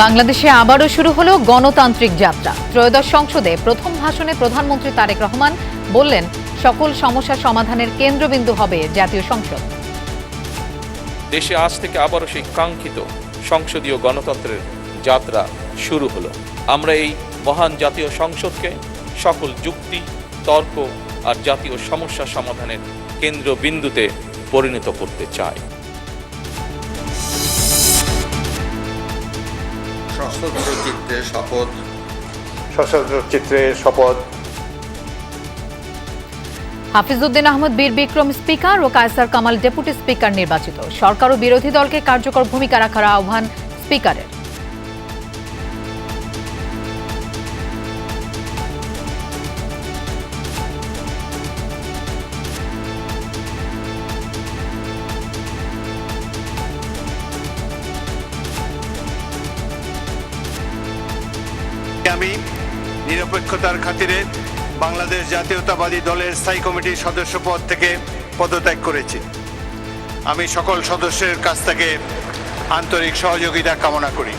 বাংলাদেশে আবারও শুরু হলো গণতান্ত্রিক যাত্রা। ত্রয়োদশ সংসদে প্রথম ভাষণে প্রধানমন্ত্রী তারেক রহমান বললেন, সকল সমস্যা সমাধানের কেন্দ্রবিন্দু হবে জাতীয় সংসদ। দেশে আজ থেকে আবারও সেই কাঙ্ক্ষিত সংসদীয় গণতন্ত্রের যাত্রা শুরু হলো। আমরা এই মহান জাতীয় সংসদকে সকল যুক্তি, তর্ক আর জাতীয় সমস্যা সমাধানের কেন্দ্রবিন্দুতে পরিণত করতে চাই। সশস্ত্র চিত্রে শপথ। সশস্ত্র চিত্রে শপথ। হাফিজউদ্দিন আহমদ বীর বিক্রম স্পিকার ও কায়সার কামাল ডেপুটি স্পিকার নির্বাচিত। সরকার ও বিরোধী দলকে কার্যকর ভূমিকা রাখার আহ্বান স্পিকারের। আমি নিরপেক্ষতার খাতিরে বাংলাদেশ জাতীয়তাবাদী দলের স্থায়ী কমিটির সদস্য পদ থেকে পদত্যাগ করেছি। আমি সকল সদস্যের কাছ থেকে আন্তরিক সহযোগিতা কামনা করি।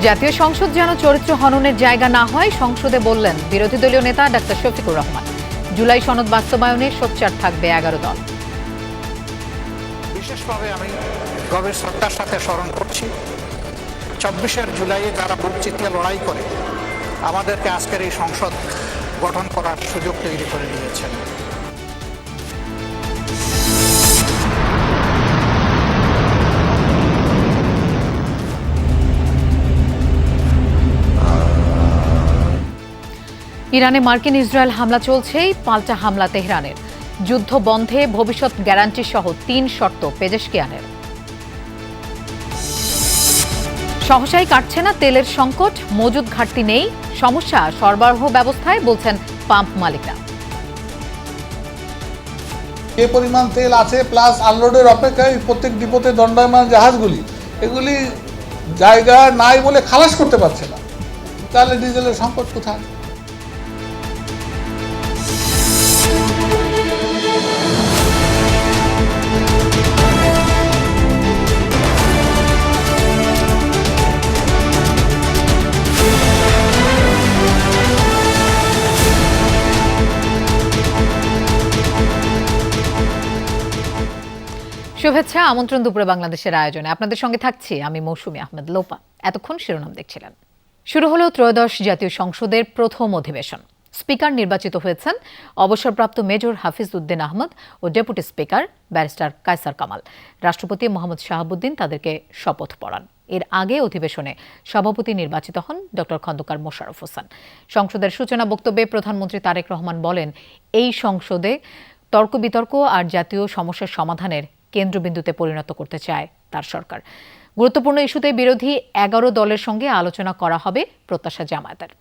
জাতীয় সংসদ যেন চরিত্র হননের জায়গা না হয়, সংসদে বললেন বিরোধী দলীয় নেতা ডাক্তার শফিকুর রহমান। জুলাই সনদ বাস্তবায়নে সোচ্চার থাকবে 11 দল। বিশেষভাবে আমি গভীর শ্রদ্ধার সাথে স্মরণ করছি 24 জুলাইয়ে যারা বুক চিতিয়ে লড়াই করে আমাদেরকে আজকের এই সংসদ গঠন করার সুযোগ তৈরি করে দিয়েছেন। ইরানে মার্কিন ইসরায়েল হামলা চলছেই, পাল্টা হামলা তেহরানের। যুদ্ধ বন্ধে ভবিষ্যৎ গ্যারান্টি সহ 3 শর্ত পেজেশকিয়ানের। সহসাই কাটছে না তেলের সংকট, মজুদ ঘাটতি নেই, সমস্যা সরবরাহ ব্যবস্থায়, বলছেন পাম্প মালিকরা। যে পরিমাণ তেল আছে প্লাস আনলোডের অপেক্ষায় প্রত্যেক ডিপোতে দণ্ডায়মান জাহাজগুলি এগুলি জায়গা নাই বলে খালাস করতে পারছে না, তাহলে ডিজেলের সংকট কোথায়? শুভেচ্ছা, আমন্ত্রণ দুপুরে বাংলাদেশের আয়োজনে। আপনাদের সঙ্গে থাকছি আমি মৌসুমী আহমেদ লোপা। এতক্ষণ শিরোনাম দেখছিলেন। শুরু হলো ত্রয়োদশ জাতীয় সংসদের প্রথম অধিবেশন। স্পিকার নির্বাচিত হয়েছেন অবসরপ্রাপ্ত মেজর হাফিজউদ্দিন আহমদ ও deputy speaker barrister Kaiser Kamal. রাষ্ট্রপতি মোহাম্মদ শাহাবুদ্দিন তাদেরকে শপথ পড়ান। এর আগে অধিবেশনে সভাপতি নির্বাচিত হন ডক্টর খন্দকার মোশাররফ হোসেন। সংসদের সূচনা বক্তব্যে প্রধানমন্ত্রী তারেক রহমান বলেন, এই সংসদে তর্ক বিতর্ক আর জাতীয় সমস্যার সমাধানের কেন্দ্রবিন্দুতে পরিণত করতে চায় তার সরকার। গুরুত্বপূর্ণ ইস্যুতে বিরোধী 11 দলের সঙ্গে আলোচনা করা হবে, প্রত্যাশা জামায়াতের।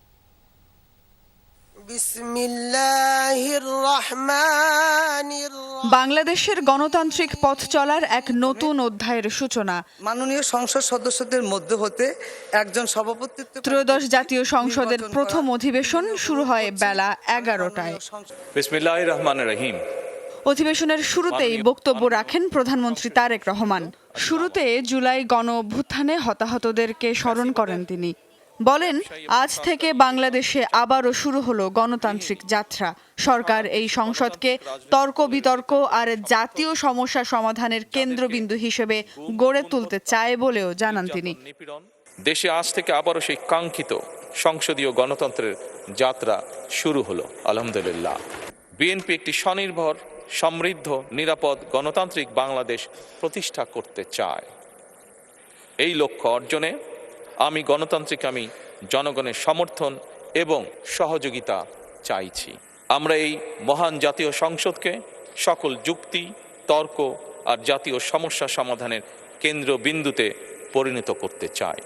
বাংলাদেশের গণতান্ত্রিক পথ চলার এক নতুন অধ্যায়ের সূচনা। মাননীয় সংসদ সদস্যদের মধ্যে হতে একজন সভাপতিত্ব। ত্রয়োদশ জাতীয় সংসদের প্রথম অধিবেশন শুরু হয় বেলা 11টায়। বিসমিল্লাহির রহমানির রহিম। অধিবেশনের শুরুতেই বক্তব্য রাখেন প্রধানমন্ত্রী তারেক রহমান। শুরুতে জুলাই গণ অভ্যুত্থানে হতাহতদেরকে স্মরণ করেন তিনি। বলেন, আজ থেকে বাংলাদেশে আবারও শুরু হলো গণতান্ত্রিক যাত্রা। সরকার এই সংসদকে তর্ক বিতর্ক আর জাতীয় সমস্যা সমাধানের কেন্দ্রবিন্দু হিসেবে গড়ে তুলতে চায় বলেও জানান তিনি। দেশে আজ থেকে আবারও সেই কাঙ্ক্ষিত সংসদীয় গণতন্ত্রের যাত্রা শুরু হলো। আলহামদুলিল্লাহ। বিএনপি একটি স্বনির্ভর, সমৃদ্ধ, নিরাপদ গণতান্ত্রিক বাংলাদেশ প্রতিষ্ঠা করতে চায়। এই লক্ষ্য অর্জনে আমি জনগণের সমর্থন এবং সহযোগিতা চাইছি। আমরা এই মহান জাতীয় সংসদকে সকল যুক্তি, তর্ক আর জাতীয় সমস্যা সমাধানের কেন্দ্রবিন্দুতে পরিণত করতে চাই।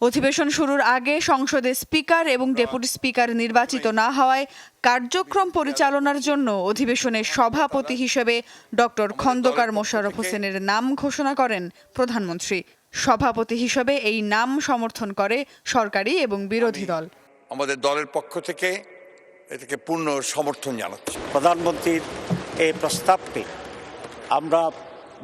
অধিবেশন শুরুর আগে সংসদে স্পিকার এবং ডেপুটি স্পিকার নির্বাচিত না হওয়ায় কার্যক্রম পরিচালনার জন্য অধিবেশনের সভাপতি হিসেবে ডক্টর খন্দকার মোশাররফ হোসেনের নাম ঘোষণা করেন প্রধানমন্ত্রী। সভাপতি হিসেবে এই নাম সমর্থন করে সরকারি এবং বিরোধী দল। আমাদের দলের পক্ষ থেকে এটাকে পূর্ণ সমর্থন জানাচ্ছি। প্রধানমন্ত্রীর এই প্রস্তাবটি আমরা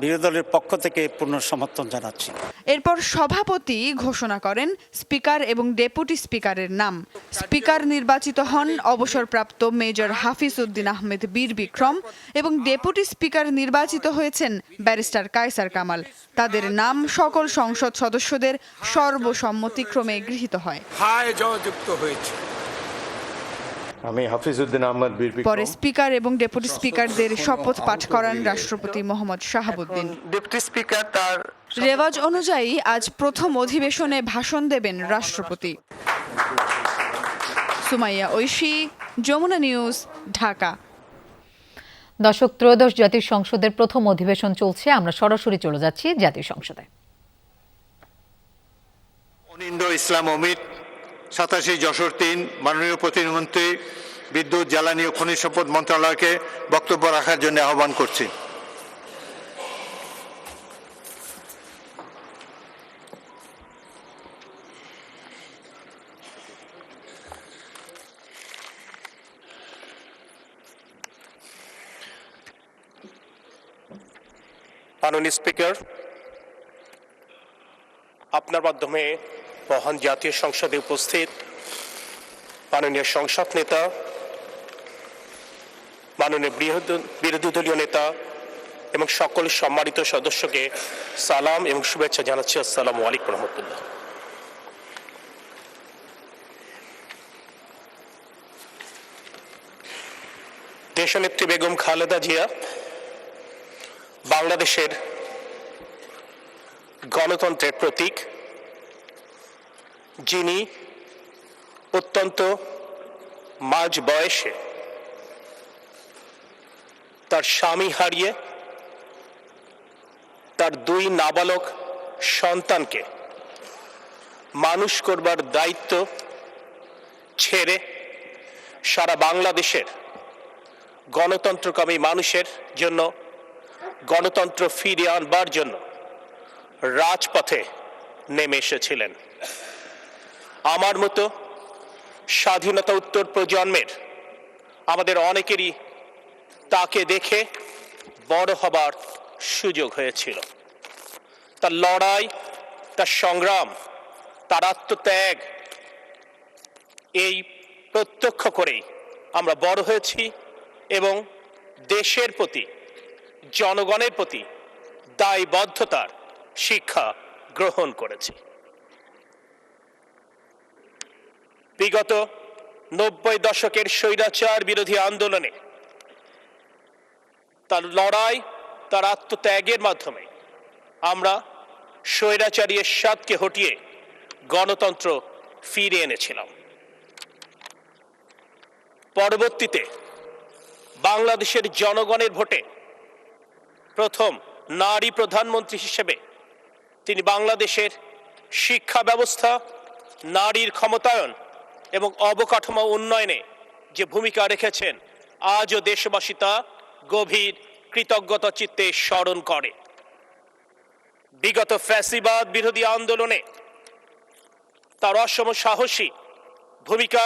বিরোধী দলের পক্ষ থেকে পূর্ণ সমর্থন জানাচ্ছি। এরপর সভাপতি ঘোষণা করেন স্পিকার এবং ডেপুটি স্পিকারের নাম। স্পিকার নির্বাচিত হন অবসরপ্রাপ্ত মেজর হাফিজ উদ্দিন আহমেদ বীর বিক্রম এবং ডেপুটি স্পিকার নির্বাচিত হয়েছেন ব্যারিস্টার কায়সার কামাল। তাদের নাম সকল সংসদ সদস্যদের সর্বসম্মতিক্রমে গৃহীত হয়। জয়যুক্ত হয়েছে। আমি হাফিজউদ্দিন আহমেদ বীর পরে স্পিকার এবং ডেপুটি স্পিকারদের শপথ পাঠ করান রাষ্ট্রপতি মোহাম্মদ শাহাবুদ্দিন। ডেপুটি স্পিকার তার রেওয়াজ অনুযায়ী আজ প্রথম অধিবেশনে ভাষণ দেবেন রাষ্ট্রপতি। সুমাইয়া ঐশী, যমুনা নিউজ, ঢাকা। দর্শক, ত্রয়োদশ জাতীয় সংসদের প্রথম অধিবেশন চলছে। আমরা সরাসরি চলে যাচ্ছি জাতীয় সংসদে। অনিন্দ ইসলাম অমিত 87 যশোর 3 মাননীয় প্রতিমন্ত্রী বিদ্যুৎ জ্বালানি ও খনিজ সম্পদ মন্ত্রণালয়কে বক্তব্য রাখার জন্য আহ্বান করছি। মাননীয় স্পিকার, আপনার মাধ্যমে মহান জাতীয় সংসদে উপস্থিত মাননীয় সংসদ নেতা, মাননীয় বিরোধী দলীয় নেতা এবং সকল সম্মানিত সদস্যকে সালাম এবং শুভেচ্ছা জানাচ্ছি। আসসালামু আলাইকুম রহমতুল্লাহ। দেশনেত্রী বেগম খালেদা জিয়া বাংলাদেশের গণতন্ত্রের প্রতীক, যিনি অত্যন্ত মাঝ বয়সে তার স্বামী হারিয়ে তার 2 নাবালক সন্তানকে মানুষ করবার দায়িত্ব ছেড়ে সারা বাংলাদেশের গণতন্ত্রকামী মানুষের জন্য গণতন্ত্র ফিরিয়ে আনবার জন্য রাজপথে নেমে এসেছিলেন। আমার মতো স্বাধীনতা উত্তর প্রজন্মের আমাদের অনেকেরই তাকে দেখে বড় হবার সুযোগ হয়েছিল। তার লড়াই, তার সংগ্রাম, তার আত্মত্যাগ, এই প্রত্যক্ষ করেই আমরা বড় হয়েছি এবং দেশের প্রতি, জনগণের প্রতি দায়বদ্ধতার শিক্ষা গ্রহণ করেছি। বিগত 90 দশকের স্বৈরাচার বিরোধী আন্দোলনে তার লড়াই, তার আত্মত্যাগের মাধ্যমে আমরা স্বৈরাচারী এরশাদকে হটিয়ে গণতন্ত্র ফিরিয়ে এনেছিলাম। পরবর্তীতে বাংলাদেশের জনগণের ভোটে প্রথম নারী প্রধানমন্ত্রী হিসেবে তিনি বাংলাদেশের শিক্ষা ব্যবস্থা, নারীর ক্ষমতায়ন এবং অবকাঠামো উন্নয়নে যে ভূমিকা রেখেছেন, আজও দেশবাসী তা গভীর কৃতজ্ঞতা চিত্তে স্মরণ করে। বিগত ফ্যাসিবাদ বিরোধী আন্দোলনে তার অসম সাহসী ভূমিকা,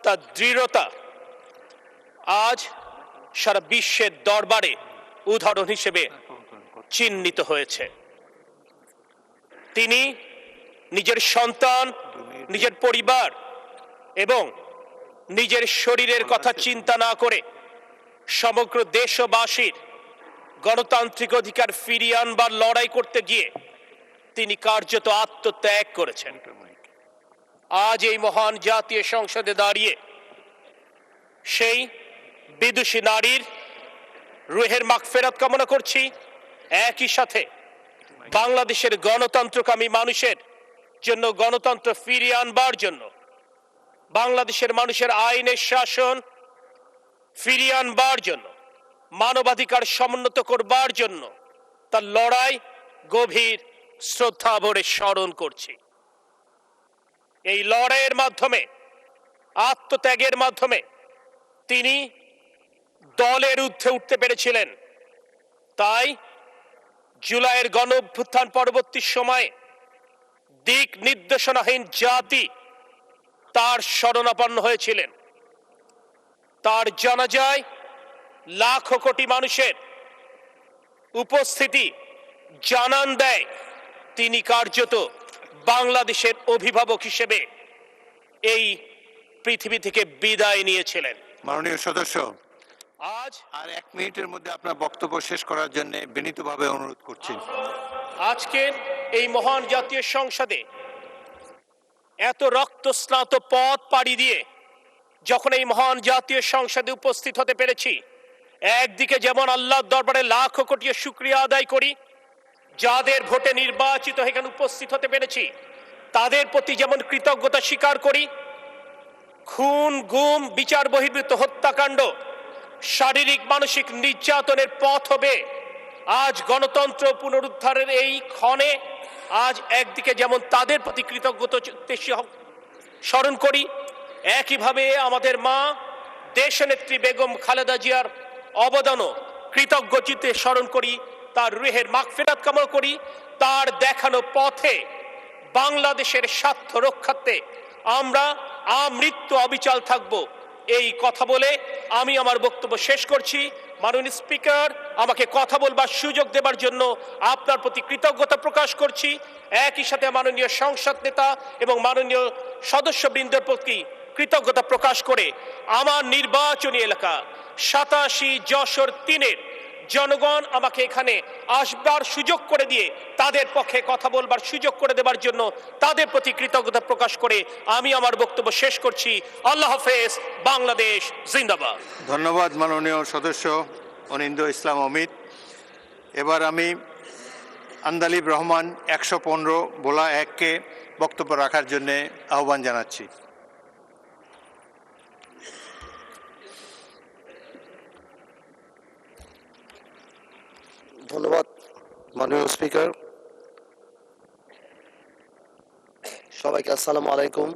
তার দৃঢ়তা আজ সারা বিশ্বের দরবারে উদাহরণ হিসেবে চিহ্নিত হয়েছে। তিনি নিজের সন্তান, নিজের পরিবার এবং নিজের শরীরের কথা চিন্তা না করে সমগ্র দেশবাসীর গণতান্ত্রিক অধিকার ফিরিয়ে আনবার লড়াই করতে গিয়ে তিনি কার্যত আত্মত্যাগ করেছেন। আজ এই মহান জাতীয় সংসদে দাঁড়িয়ে সেই বিদুষী নারীর রুহের মাগফিরাত কামনা করছি। একই সাথে বাংলাদেশের গণতন্ত্রকামী মানুষের জন্য গণতন্ত্র ফিরিয়ে আনবার জন্য, বাংলাদেশের মানুষের আইনের শাসন ফিরিয়ে আনবার জন্য, মানবাধিকার সমুন্নত করবার জন্য তার লড়াই গভীর শ্রদ্ধা ভরে স্মরণ করছি। এই লড়াইয়ের মাধ্যমে, আত্মত্যাগের মাধ্যমে তিনি দলের ঊর্ধ্বে উঠতে পেরেছিলেন। তাই জুলাইয়ের গণঅভ্যুত্থান পরবর্তী সময়ে দিক নির্দেশনাহীন জাতি তার শরণাপন্ন হয়েছিলেন। তার জানাজায় লাখো কোটি মানুষের উপস্থিতি জানান দেয় তিনি কার্যত বাংলাদেশের অভিভাবক হিসেবে এই পৃথিবী থেকে বিদায় নিয়েছিলেন। মাননীয় সদস্য, আজ আর 1 মিনিটের মধ্যে আপনার বক্তব্য শেষ করার জন্য বিনীতভাবে অনুরোধ করছি। আজকের এই মহান জাতীয় সংসদে এত রক্তস্নাত পথ পাড়ি দিয়ে যখন এই মহান জাতীয় সংসদে উপস্থিত হতে পেরেছি, একদিকে যেমন আল্লাহর দরবারে লাখ কোটি শুকরিয়া আদায় করি, যাদের ভোটে নির্বাচিত এখানে উপস্থিত হতে পেরেছি তাদের প্রতি যেমন কৃতজ্ঞতা স্বীকার করি। খুন, গুম, বিচার বহির্ভূত হত্যাকাণ্ড, শারীরিক মানসিক নির্যাতনের পথ হবে আজ গণতন্ত্র পুনরুদ্ধারের এই ক্ষণে আজ একদিকে যেমন তাদের প্রতি কৃতজ্ঞতা স্মরণ করি, একইভাবে আমাদের মা দেশনেত্রী বেগম খালেদা জিয়ার অবদানও কৃতজ্ঞ চিত্তে স্মরণ করি, তার রুহের মাগফিরাত কামনা করি। তার দেখানো পথে বাংলাদেশের স্বার্থ রক্ষার্থে আমরা আমৃত্যু অবিচল থাকব, এই কথা বলে আমি আমার বক্তব্য শেষ করছি। মাননীয় স্পিকার, আমাকে কথা বলবার সুযোগ দেবার জন্য আপনার প্রতি কৃতজ্ঞতা প্রকাশ করছি। একই সাথে মাননীয় সংসদ নেতা এবং মাননীয় সদস্যবৃন্দের প্রতি কৃতজ্ঞতা প্রকাশ করে আমার নির্বাচনী এলাকা 87 যশোর 3-এর জনগণ আমাকে এখানে আসবার সুযোগ করে দিয়ে তাদের পক্ষে কথা বলবার সুযোগ করে দেবার জন্য তাদের প্রতি কৃতজ্ঞতা প্রকাশ করে আমি আমার বক্তব্য শেষ করছি। আল্লাহ হাফেজ, বাংলাদেশ জিন্দাবাদ। ধন্যবাদ মাননীয় সদস্য অনিন্দ্য ইসলাম অমিত। এবার আমি আন্দালিব রহমান 115 বোলা 1-কে বক্তব্য রাখার জন্য আহ্বান জানাচ্ছি। ধন্যবাদ মাননীয় স্পিকার। সবাইকে আসসালামু আলাইকুম।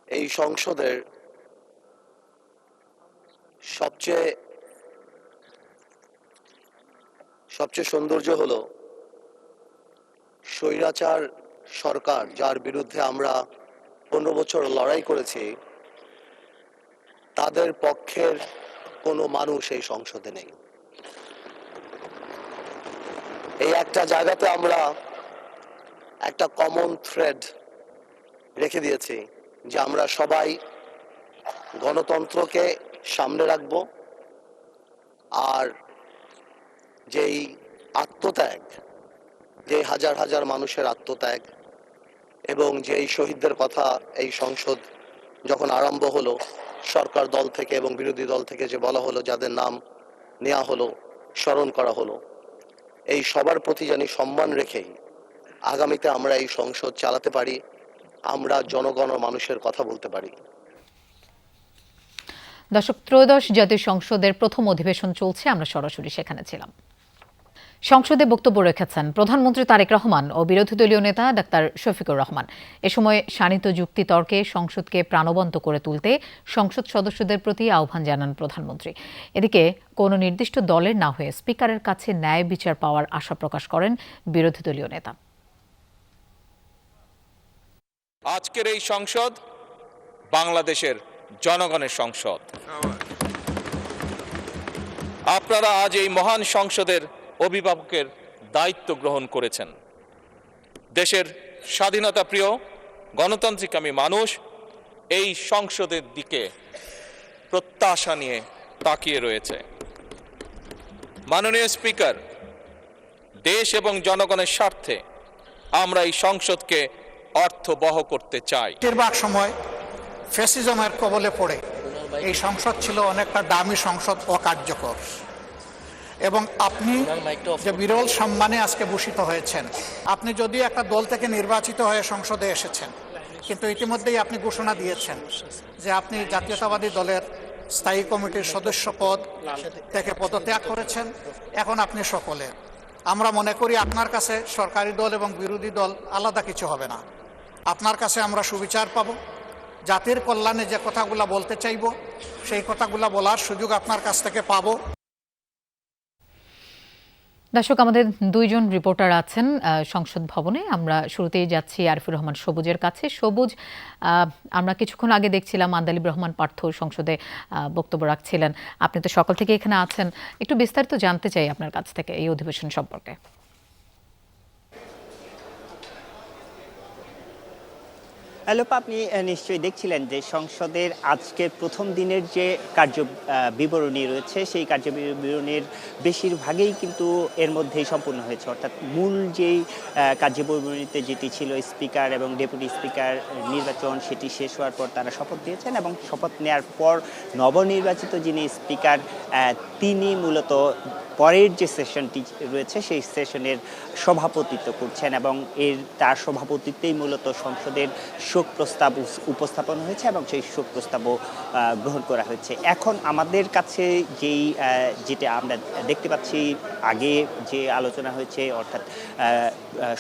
এই সংসদের সবচেয়ে সৌন্দর্য হলো স্বৈরাচার সরকার, যার বিরুদ্ধে আমরা 15 বছর লড়াই করেছি, তাদের পক্ষের কোনো মানুষ এই সংসদে নেই। এই একটা জায়গাতে আমরা একটা কমন থ্রেড রেখে দিয়েছি যে আমরা সবাই গণতন্ত্রকে সামনে রাখব, আর যেই আত্মত্যাগ, যে হাজার হাজার মানুষের আত্মত্যাগ এবং যেই শহীদদের কথা এই সংসদ যখন আরম্ভ হলো, সরকার দল থেকে এবং বিরোধী দল থেকে যে বলা হলো, যাদের নাম নেওয়া হলো, স্মরণ করা হলো, এই সবার প্রতি জানি সম্মান রেখেই আগামীতে আমরা এই সংসদ চালাতে পারি, আমরা জনগণ ও মানুষের কথা বলতে পারি। দর্শক, ত্রয়োদশ জাতীয় সংসদের প্রথম অধিবেশন চলছে, আমরা সরাসরি সেখানে ছিলাম। সংসদে বক্তব্য রেখেছেন প্রধানমন্ত্রী তারেক রহমান ও বিরোধী দলীয় নেতা ডাক্তার শফিকুর রহমান। এ সময় শাণিত যুক্তিতর্কে সংসদকে প্রাণবন্ত করে তুলতে সংসদ সদস্যদের প্রতি আহ্বান জানান প্রধানমন্ত্রী। এদিকে কোনো নির্দিষ্ট দলের না হয়ে স্পিকারের কাছে ন্যায় বিচার পাওয়ার আশা প্রকাশ করেন বিরোধী দলীয় নেতা। আজকের এই সংসদ বাংলাদেশের জনগণের সংসদ। আপনারা আজ এই মহান সংসদের অভিভাবকের দায়িত্ব গ্রহণ করেছেন। দেশের স্বাধীনতা প্রিয় গণতান্ত্রিকামী মানুষ এই সংসদের দিকে প্রত্যাশা নিয়ে তাকিয়ে রয়েছে। মাননীয় স্পিকার, দেশ এবং জনগণের স্বার্থে আমরা এই সংসদকে অর্থবহ করতে চাই। বেশিরভাগ সময় ফ্যাসিজমের কবলে পড়ে এই সংসদ ছিল অনেকটা দামি সংসদ, অকার্যকর। এবং আপনি যে বিরল সম্মানে আজকে ভূষিত হয়েছেন, আপনি যদিও একটা দল থেকে নির্বাচিত হয়ে সংসদে এসেছেন, কিন্তু ইতিমধ্যেই আপনি ঘোষণা দিয়েছেন যে আপনি জাতীয়তাবাদী দলের স্থায়ী কমিটির সদস্য পদ থেকে পদত্যাগ করেছেন। এখন আপনি সকলে, আমরা মনে করি আপনার কাছে সরকারি দল এবং বিরোধী দল আলাদা কিছু হবে না। আপনার কাছে আমরা সুবিচার পাব, জাতির কল্যাণে যে কথাগুলো বলতে চাইব সেই কথাগুলো বলার সুযোগ আপনার কাছ থেকে পাব। দর্শক, আমাদের দুইজন রিপোর্টার আছেন সংসদ ভবনে। আমরা শুরুতেই যাচ্ছি আরিফুর রহমান সবুজের কাছে। সবুজ, আমরা কিছুক্ষণ আগে দেখছিলাম আন্দালিব রহমান পার্থ সংসদে বক্তব্য রাখছিলেন। আপনি তো সকাল থেকে এখানে আছেন, একটু বিস্তারিত জানতে চাই আপনার কাছ থেকে এই অধিবেশন সম্পর্কে। লোপা, আপনি নিশ্চয়ই দেখছিলেন যে সংসদের আজকের প্রথম দিনের যে কার্য বিবরণী রয়েছে সেই কার্য বিবরণীর বেশিরভাগই কিন্তু এর মধ্যেই সম্পূর্ণ হয়েছে। অর্থাৎ মূল যেই কার্য বিবরণীতে যেটি ছিল স্পিকার এবং ডেপুটি স্পিকার নির্বাচন, সেটি শেষ হওয়ার পর তারা শপথ দিয়েছেন এবং শপথ নেওয়ার পর নবনির্বাচিত যিনি স্পিকার তিনি মূলত পরের যে সেশনটি রয়েছে সেই সেশনের সভাপতিত্ব করছেন এবং তার সভাপতিত্বেই মূলত সংসদের শোক প্রস্তাব উপস্থাপন হয়েছে এবং সেই শোক প্রস্তাবও গ্রহণ করা হয়েছে। এখন আমাদের কাছে যেটা আমরা দেখতে পাচ্ছি, আগে যে আলোচনা হয়েছে, অর্থাৎ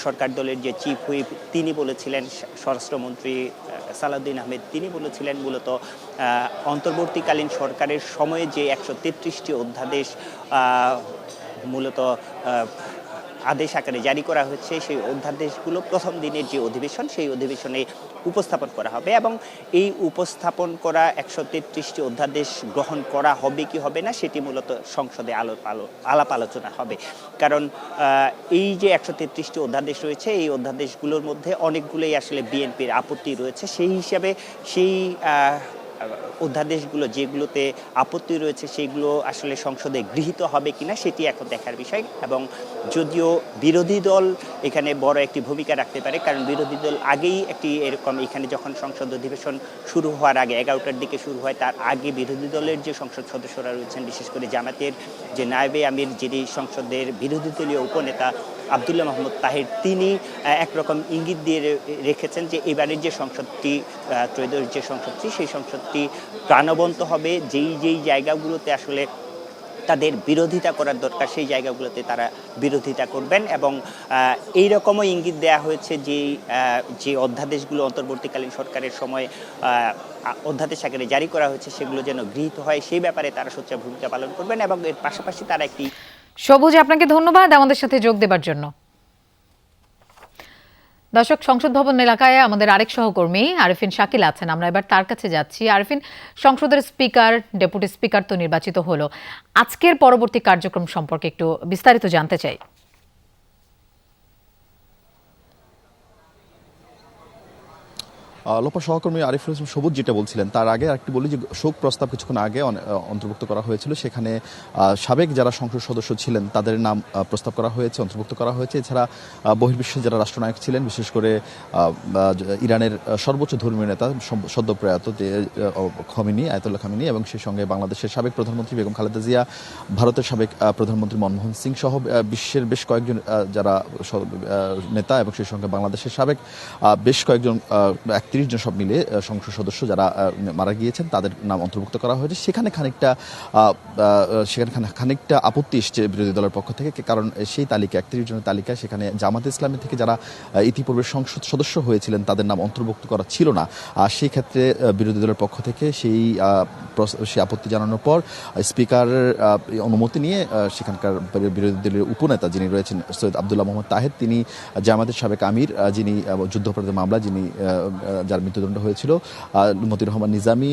সরকার দলের যে চিফ হুইপ তিনি বলেছিলেন, স্বরাষ্ট্রমন্ত্রী সালাউদ্দিন আহমেদ তিনি বলেছিলেন মূলত অন্তর্বর্তীকালীন সরকারের সময়ে যে 133টি অধ্যাদেশ মূলত আদেশ আকারে জারি করা হচ্ছে, সেই অধ্যাদেশগুলো প্রথম দিনের যে অধিবেশন সেই অধিবেশনে উপস্থাপন করা হবে এবং এই উপস্থাপন করা 133টি অধ্যাদেশ গ্রহণ করা হবে কি হবে না সেটি মূলত সংসদে আলাপ আলোচনা হবে। কারণ এই যে 133টি অধ্যাদেশ রয়েছে এই অধ্যাদেশগুলোর মধ্যে অনেকগুলোই আসলে বিএনপির আপত্তি রয়েছে। সেই হিসাবে সেই অধ্যাদেশগুলো যেগুলোতে আপত্তি রয়েছে সেইগুলো আসলে সংসদে গৃহীত হবে কিনা সেটি এখন দেখার বিষয়। এবং যদিও বিরোধী দল এখানে বড় একটি ভূমিকা রাখতে পারে, কারণ বিরোধী দল আগেই একটি এরকম এখানে যখন সংসদ অধিবেশন শুরু হওয়ার আগে 11টার দিকে শুরু হয়, তার আগে বিরোধী দলের যে সংসদ সদস্যরা রয়েছেন, বিশেষ করে জামাতের যে নায়েবে আমির যিনি সংসদের বিরোধী দলীয় উপনেতা আবদুল্লাহ মাহমুদ তাহের, তিনি একরকম ইঙ্গিত দিয়ে রেখেছেন যে এবারের যে সংসদটি ত্রয়োদশ যে সংসদটি সেই সংসদটি প্রাণবন্ত হবে। যেই জায়গাগুলোতে আসলে তাদের বিরোধিতা করার দরকার সেই জায়গাগুলোতে তারা বিরোধিতা করবেন এবং এই রকমও ইঙ্গিত দেওয়া হয়েছে যে অধ্যাদেশগুলো অন্তর্বর্তীকালীন সরকারের সময় অধ্যাদেশ আকারে জারি করা হয়েছে সেগুলো যেন গৃহীত হয় সেই ব্যাপারে তারা সোচ্চার ভূমিকা পালন করবেন এবং এর পাশাপাশি তারা একটি। সবুজ, আপনাকে ধন্যবাদ আমাদের সাথে যোগ দেবার জন্য। দর্শক, সংসদ ভবন এলাকায় আমাদের আরেক সহকর্মী আরিফিন শাকিল আছেন, আমরা এবার তার কাছে যাচ্ছি। আরিফিন, সংসদের স্পিকার ডেপুটি স্পিকার তো নির্বাচিত হলো, আজকের পরবর্তী কার্যক্রম সম্পর্কে একটু বিস্তারিত জানতে চাই। লোপা, সহকর্মী আরিফুল ইসলাম সবুজ যেটা বলছিলেন তার আগে আরেকটি বলি যে শোক প্রস্তাব কিছুক্ষণ আগে অন্তর্ভুক্ত করা হয়েছিল, সেখানে সাবেক যারা সংসদ সদস্য ছিলেন তাদের নাম প্রস্তাব করা হয়েছে, অন্তর্ভুক্ত করা হয়েছে। এছাড়া বহির্বিশ্বের যারা রাষ্ট্রনায়ক ছিলেন, বিশেষ করে ইরানের সর্বোচ্চ ধর্মীয় নেতা সদ্যপ্রয়াত আয়াতুল্লাহ খামেনি এবং সেই সঙ্গে বাংলাদেশের সাবেক প্রধানমন্ত্রী বেগম খালেদা জিয়া, ভারতের সাবেক প্রধানমন্ত্রী মনমোহন সিং সহ বিশ্বের বেশ কয়েকজন যারা নেতা এবং সেই সঙ্গে বাংলাদেশের সাবেক বেশ কয়েকজন 31 জন সব মিলে সংসদ সদস্য যারা মারা গিয়েছেন তাদের নাম অন্তর্ভুক্ত করা হয়েছে। সেখানে খানিকটা আপত্তি এসছে বিরোধী দলের পক্ষ থেকে, কারণ সেই তালিকা 31 জনের তালিকায় সেখানে জামাতে ইসলামী থেকে যারা ইতিপূর্বে সংসদ সদস্য হয়েছিলেন তাদের নাম অন্তর্ভুক্ত করা ছিল না। আর সেই ক্ষেত্রে বিরোধী দলের পক্ষ থেকে সেই আপত্তি জানানোর পর স্পিকারের অনুমতি নিয়ে সেখানকার বিরোধী দলের উপনেতা যিনি রয়েছেন সৈয়দ আবদুল্লাহ মোহাম্মদ তাহের, তিনি জামাতের সাবেক আমির যিনি যুদ্ধাপরাধের মামলা যিনি যার মৃত্যুদণ্ড হয়েছিল, মতিউর রহমান নিজামী,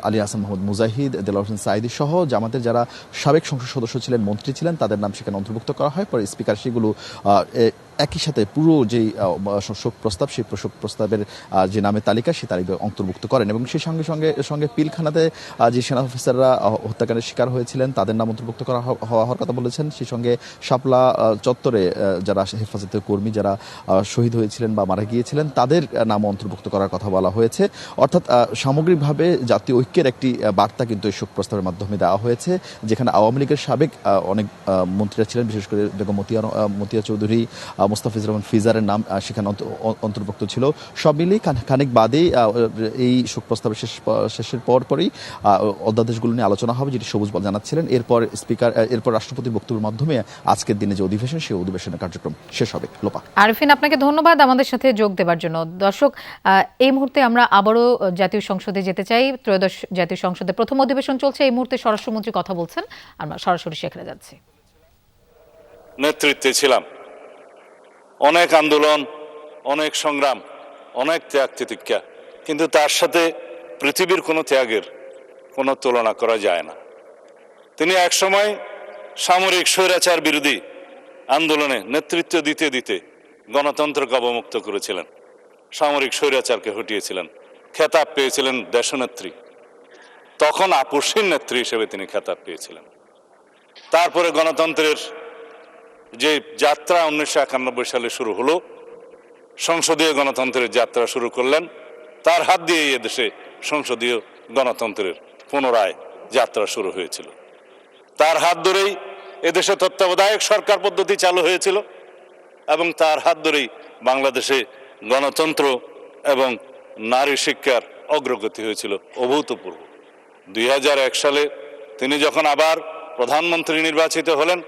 আলী হাসান মোহাম্মদ মুজাহিদ, দেলাওয়ার হোসেন সাঈদী সহ জামাতের যারা সাবেক সংসদ সদস্য ছিলেন, মন্ত্রী ছিলেন, তাদের নাম সেখানে অন্তর্ভুক্ত করা হয়। পরে স্পিকার সেগুলো একই সাথে পুরো যেই শোক প্রস্তাব সেই শোক প্রস্তাবের যে নামের তালিকা সেই তালিকা অন্তর্ভুক্ত করেন এবং সেই সঙ্গে পিলখানাতে যে সেনা অফিসাররা হত্যাকাণ্ডের শিকার হয়েছিলেন তাদের নাম অন্তর্ভুক্ত করা হওয়ার কথা বলেছেন। সেই সঙ্গে শাপলা চত্বরে যারা হেফাজতের কর্মী যারা শহীদ হয়েছিলেন বা মারা গিয়েছিলেন তাদের নাম অন্তর্ভুক্ত করার কথা বলা হয়েছে। অর্থাৎ সামগ্রিকভাবে জাতীয় ঐক্যের একটি বার্তা কিন্তু এই শোক প্রস্তাবের মাধ্যমে দেওয়া হয়েছে, যেখানে আওয়ামী লীগের সাবেক অনেক মন্ত্রীরা ছিলেন, বিশেষ করে বেগম মতিয়া চৌধুরী, মোস্তাফিজুর রহমান ফিজারের নাম সেখানে অন্তর্ভুক্ত ছিল। সব মিলিয়ে খানিক বাদেই এই শোক প্রস্তাবের শেষের পরই অধ্যাদেশগুলো নিয়ে আলোচনা হবে, যেটি সবুজ বল জানাচ্ছিলেন। এরপর রাষ্ট্রপতির বক্তব্যের মাধ্যমে আজকের দিনে যে অধিবেশন সেই অধিবেশনের কার্যক্রম শেষ হবে। লোপা। আরিফিন, আপনাকে ধন্যবাদ আমাদের সাথে যোগ দেবার জন্য। দর্শক, এই মুহূর্তে আমরা আবারও জাতীয় সংসদে যেতে চাই। ত্রয়োদশ জাতীয় সংসদের প্রথম অধিবেশন চলছে, এই মুহূর্তে স্বরাষ্ট্রমন্ত্রী কথা বলছেন, আমরা সরাসরি সেখানে যাচ্ছি। নেতৃত্বে ছিলাম। অনেক আন্দোলন, অনেক সংগ্রাম, অনেক ত্যাগ তিতিক্ষা, কিন্তু তার সাথে পৃথিবীর কোনো ত্যাগের কোনো তুলনা করা যায় না। তিনি একসময় সামরিক স্বৈরাচার বিরোধী আন্দোলনে নেতৃত্ব দিতে দিতে গণতন্ত্রকে অবমুক্ত করেছিলেন, সামরিক স্বৈরাচারকে হটিয়েছিলেন, খেতাব পেয়েছিলেন দেশনেত্রী। তখন আপসহীন নেত্রী হিসেবে তিনি খেতাব পেয়েছিলেন। তারপরে গণতন্ত্রের যে যাত্রা 1991 সালে শুরু হলো, সংসদীয় গণতন্ত্রের যাত্রা শুরু করলেন। তার হাত দিয়ে এদেশে সংসদীয় গণতন্ত্রের পুনরায় যাত্রা শুরু হয়েছিল। তার হাত ধরেই এদেশে তত্ত্বাবধায়ক সরকার পদ্ধতি চালু হয়েছিল এবং তার হাত ধরেই বাংলাদেশে গণতন্ত্র এবং নারী শিক্ষার অগ্রগতি হয়েছিল অভূতপূর্ব। 2001 সালে তিনি যখন আবার প্রধানমন্ত্রী নির্বাচিত হলেন,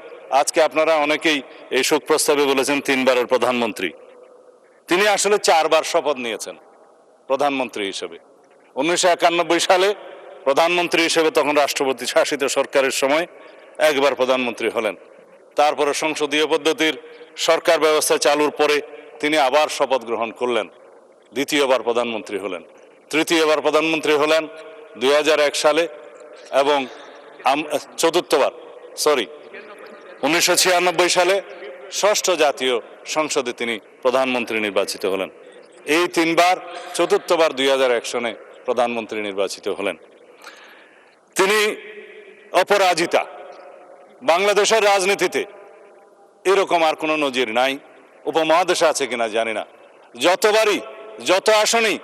আজকে আপনারা অনেকেই এই শোক প্রস্তাবে বলেছেন 3 বারের প্রধানমন্ত্রী। তিনি আসলে 4 বার শপথ নিয়েছেন প্রধানমন্ত্রী হিসেবে। 1991 সালে প্রধানমন্ত্রী হিসেবে তখন রাষ্ট্রপতি শাসিত সরকারের সময় 1 বার প্রধানমন্ত্রী হলেন। তারপরে সংসদীয় পদ্ধতির সরকার ব্যবস্থা চালুর পরে তিনি আবার শপথ গ্রহণ করলেন, 2য়-বার প্রধানমন্ত্রী হলেন। 3য়-বার প্রধানমন্ত্রী হলেন 2001 সালে এবং 1996 সালে 6ষ্ঠ জাতীয় সংসদে তিনি প্রধানমন্ত্রী নির্বাচিত হলেন। এই 3 বার, 4র্থবার 2001 সনে প্রধানমন্ত্রী নির্বাচিত হলেন। তিনি অপরাজিতা। বাংলাদেশের রাজনীতিতে এরকম আর কোনো নজির নাই, উপমহাদেশে আছে কিনা জানি না। যতবারই যত আসনেই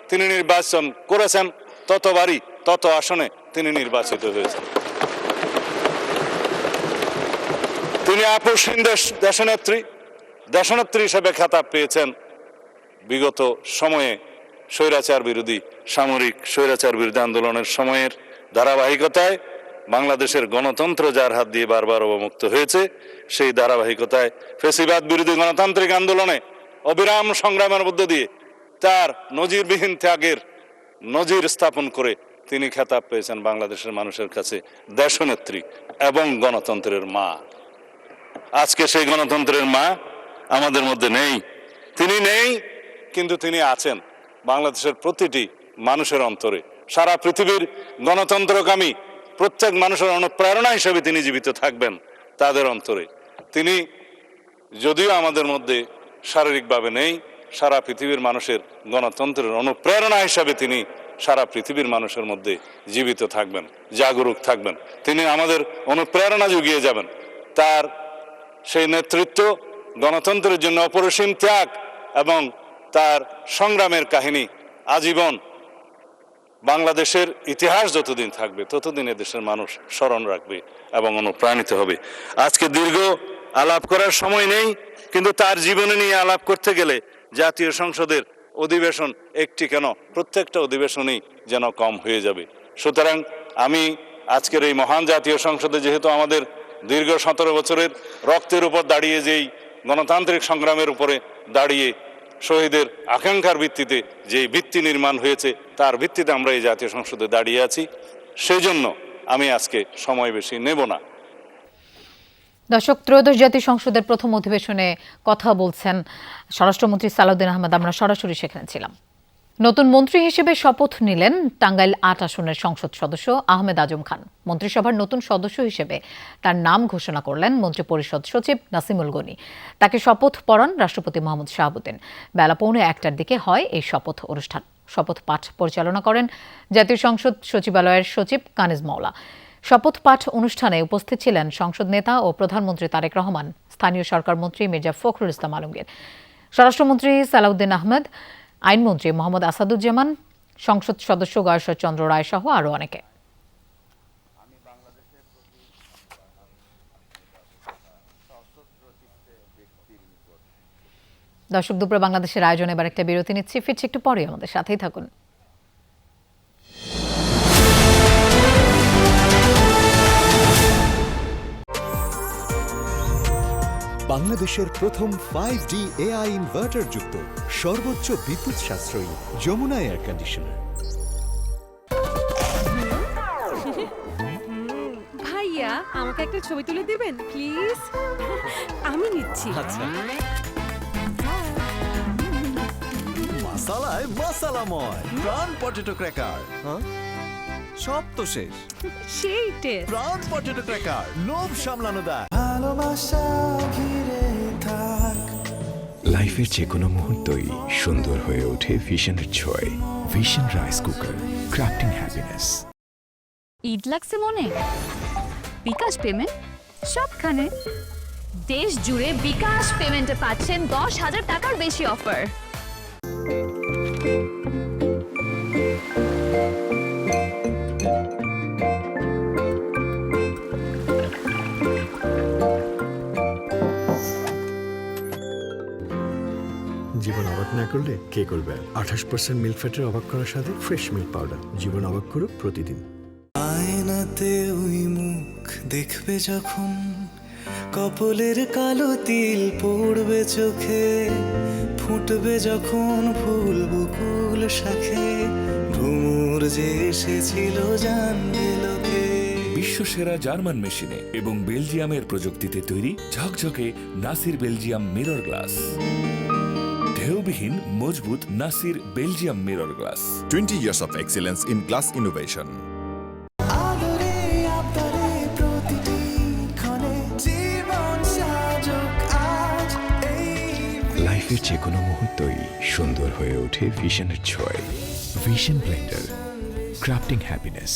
তিনি নির্বাচন করেছেন, ততবারই তত আসনে তিনি নির্বাচিত হয়েছেন। তিনি আপসহীন দেশনেত্রী হিসেবে খেতাব পেয়েছেন। বিগত সময়ে স্বৈরাচার বিরোধী, সামরিক স্বৈরাচার বিরোধী আন্দোলনের সময়ের ধারাবাহিকতায় বাংলাদেশের গণতন্ত্র যার হাত দিয়ে বারবার অবমুক্ত হয়েছে, সেই ধারাবাহিকতায় ফ্যাসিবাদ বিরোধী গণতান্ত্রিক আন্দোলনে অবিরাম সংগ্রামের মধ্য দিয়ে তার নজিরবিহীন ত্যাগের নজির স্থাপন করে তিনি খেতাব পেয়েছেন বাংলাদেশের মানুষের কাছে দেশনেত্রী এবং গণতন্ত্রের মা। আজকে সেই গণতন্ত্রের মা আমাদের মধ্যে নেই। তিনি নেই, কিন্তু তিনি আছেন বাংলাদেশের প্রতিটি মানুষের অন্তরে। সারা পৃথিবীর গণতন্ত্রকামী প্রত্যেক মানুষের অনুপ্রেরণা হিসেবে তিনি জীবিত থাকবেন তাদের অন্তরে। তিনি যদিও আমাদের মধ্যে শারীরিকভাবে নেই, সারা পৃথিবীর মানুষের গণতন্ত্রের অনুপ্রেরণা হিসাবে তিনি সারা পৃথিবীর মানুষের মধ্যে জীবিত থাকবেন, জাগরুক থাকবেন। তিনি আমাদের অনুপ্রেরণা জুগিয়ে যাবেন। তার সেই নেতৃত্ব, গণতন্ত্রের জন্য অপরিসীম ত্যাগ এবং তার সংগ্রামের কাহিনী আজীবন বাংলাদেশের ইতিহাস যতদিন থাকবে ততদিন এদেশের মানুষ স্মরণ রাখবে এবং অনুপ্রাণিত হবে। আজকে দীর্ঘ আলাপ করার সময় নেই, কিন্তু তার জীবনী নিয়ে আলাপ করতে গেলে জাতীয় সংসদের অধিবেশন একটি কেন, প্রত্যেকটা অধিবেশনই যেন কম হয়ে যাবে। সুতরাং আমি আজকের এই মহান জাতীয় সংসদে, যেহেতু আমাদের দীর্ঘ 17 বছরের রক্তের উপর দাঁড়িয়ে, যেই গণতান্ত্রিক সংগ্রামের উপরে দাঁড়িয়ে শহীদের আকাঙ্ক্ষার ভিত্তিতে যেই ভিত্তি নির্মাণ হয়েছে, তার ভিত্তিতে আমরা এই জাতীয় সংসদে দাঁড়িয়ে আছি, সেই জন্য আমি আজকে সময় বেশি নেব না। দর্শক, ত্রয়োদশ জাতীয় সংসদের প্রথম অধিবেশনে কথা বলছেন স্বরাষ্ট্রমন্ত্রী সালাউদ্দিন আহমেদ। আমরা সরাসরি সেখানে ছিলাম। নতুন মন্ত্রী হিসেবে শপথ নিলেন টাঙ্গাইল 8 আসনের সংসদ সদস্য আহমেদ আজম খান। মন্ত্রিসভার নতুন সদস্য হিসেবে তার নাম ঘোষণা করলেন মন্ত্রিপরিষদ সচিব নাসিমুল গনি। তাকে শপথ পড়ান রাষ্ট্রপতি মোহাম্মদ শাহাবুদ্দিন। বেলা 1:15টার দিকে হয় এই শপথ অনুষ্ঠান। শপথ পাঠ পরিচালনা করেন জাতীয় সংসদ সচিবালয়ের সচিব কানিজ মাওলা। শপথ পাঠ অনুষ্ঠানে উপস্থিত ছিলেন সংসদ নেতা ও প্রধানমন্ত্রী তারেক রহমান, স্থানীয় সরকার মন্ত্রী মির্জা ফখরুল ইসলাম আলমগীর, স্বরাষ্ট্রমন্ত্রী সালাউদ্দিন আহমেদ, আইনমন্ত্রী মোহাম্মদ আসাদুজ্জামান, সংসদ সদস্য গয়েশ্বর চন্দ্র রায় সহ আরও অনেকে। দর্শক, দুপুরে বাংলাদেশের আয়োজনে এবার একটা বিরতি নিচ্ছি, ফিরছি একটু পরে, আমাদের সাথেই থাকুন। বাংলাদেশের প্রথম 5G AI ইনভার্টার যুক্ত সর্বোচ্চ বিদ্যুৎ সাশ্রয়ী যমুনা এয়ার কন্ডিশনার। ভাইয়া, আমাকে একটা ছবি তুলে দিবেন প্লিজ? আমি নিচ্ছি। মাসালায় মাসালাময় প্রাণ পটেটো ক্র্যাকার। সব তো শেষ, সেই টেস্ট। প্রাণ পটেটো ক্র্যাকার, লোভ সামলানো দেয়। লাইফের যে কোনো মুহূর্তই সুন্দর হয়ে ওঠে ভিশনের ছোঁয়ায়। Vision rice cooker, crafting happiness. Eid লাগছে মনে? বিকাশ পেমেন্ট সবখানে। দেশ জুড়ে বিকাশ পেমেন্টে পাচ্ছেন 10,000 টাকার বেশি অফার। জীবন অবাক না করলে কে করবে? 28% মিল্ক ফ্যাটের অবাক করার সাথে ফ্রেশ মিল্ক পাউডার। জীবন অবাক করুক প্রতিদিন। আয়নাতে ওই মুখ দেখবে যখন, কপালের কালো তিল পড়বে চোখে, ফুটবে যখন ফুল বকুল শাখে, ভ্রমর যে এসেছিল জানবে লোকে। বিশ্বসেরা জার্মান মেশিনে এবং বেলজিয়ামের প্রযুক্তিতে তৈরি ঝকঝকে নাসির বেলজিয়াম মিরর গ্লাস। ঢেউবিহীন মজবুত Nasir Belgium mirror glass. 20 years of excellence in glass innovation. লাইফের যে কোনো মুহূর্তই সুন্দর হয়ে ওঠে ভিশনের ছোঁয়ায়। Vision blender, crafting happiness.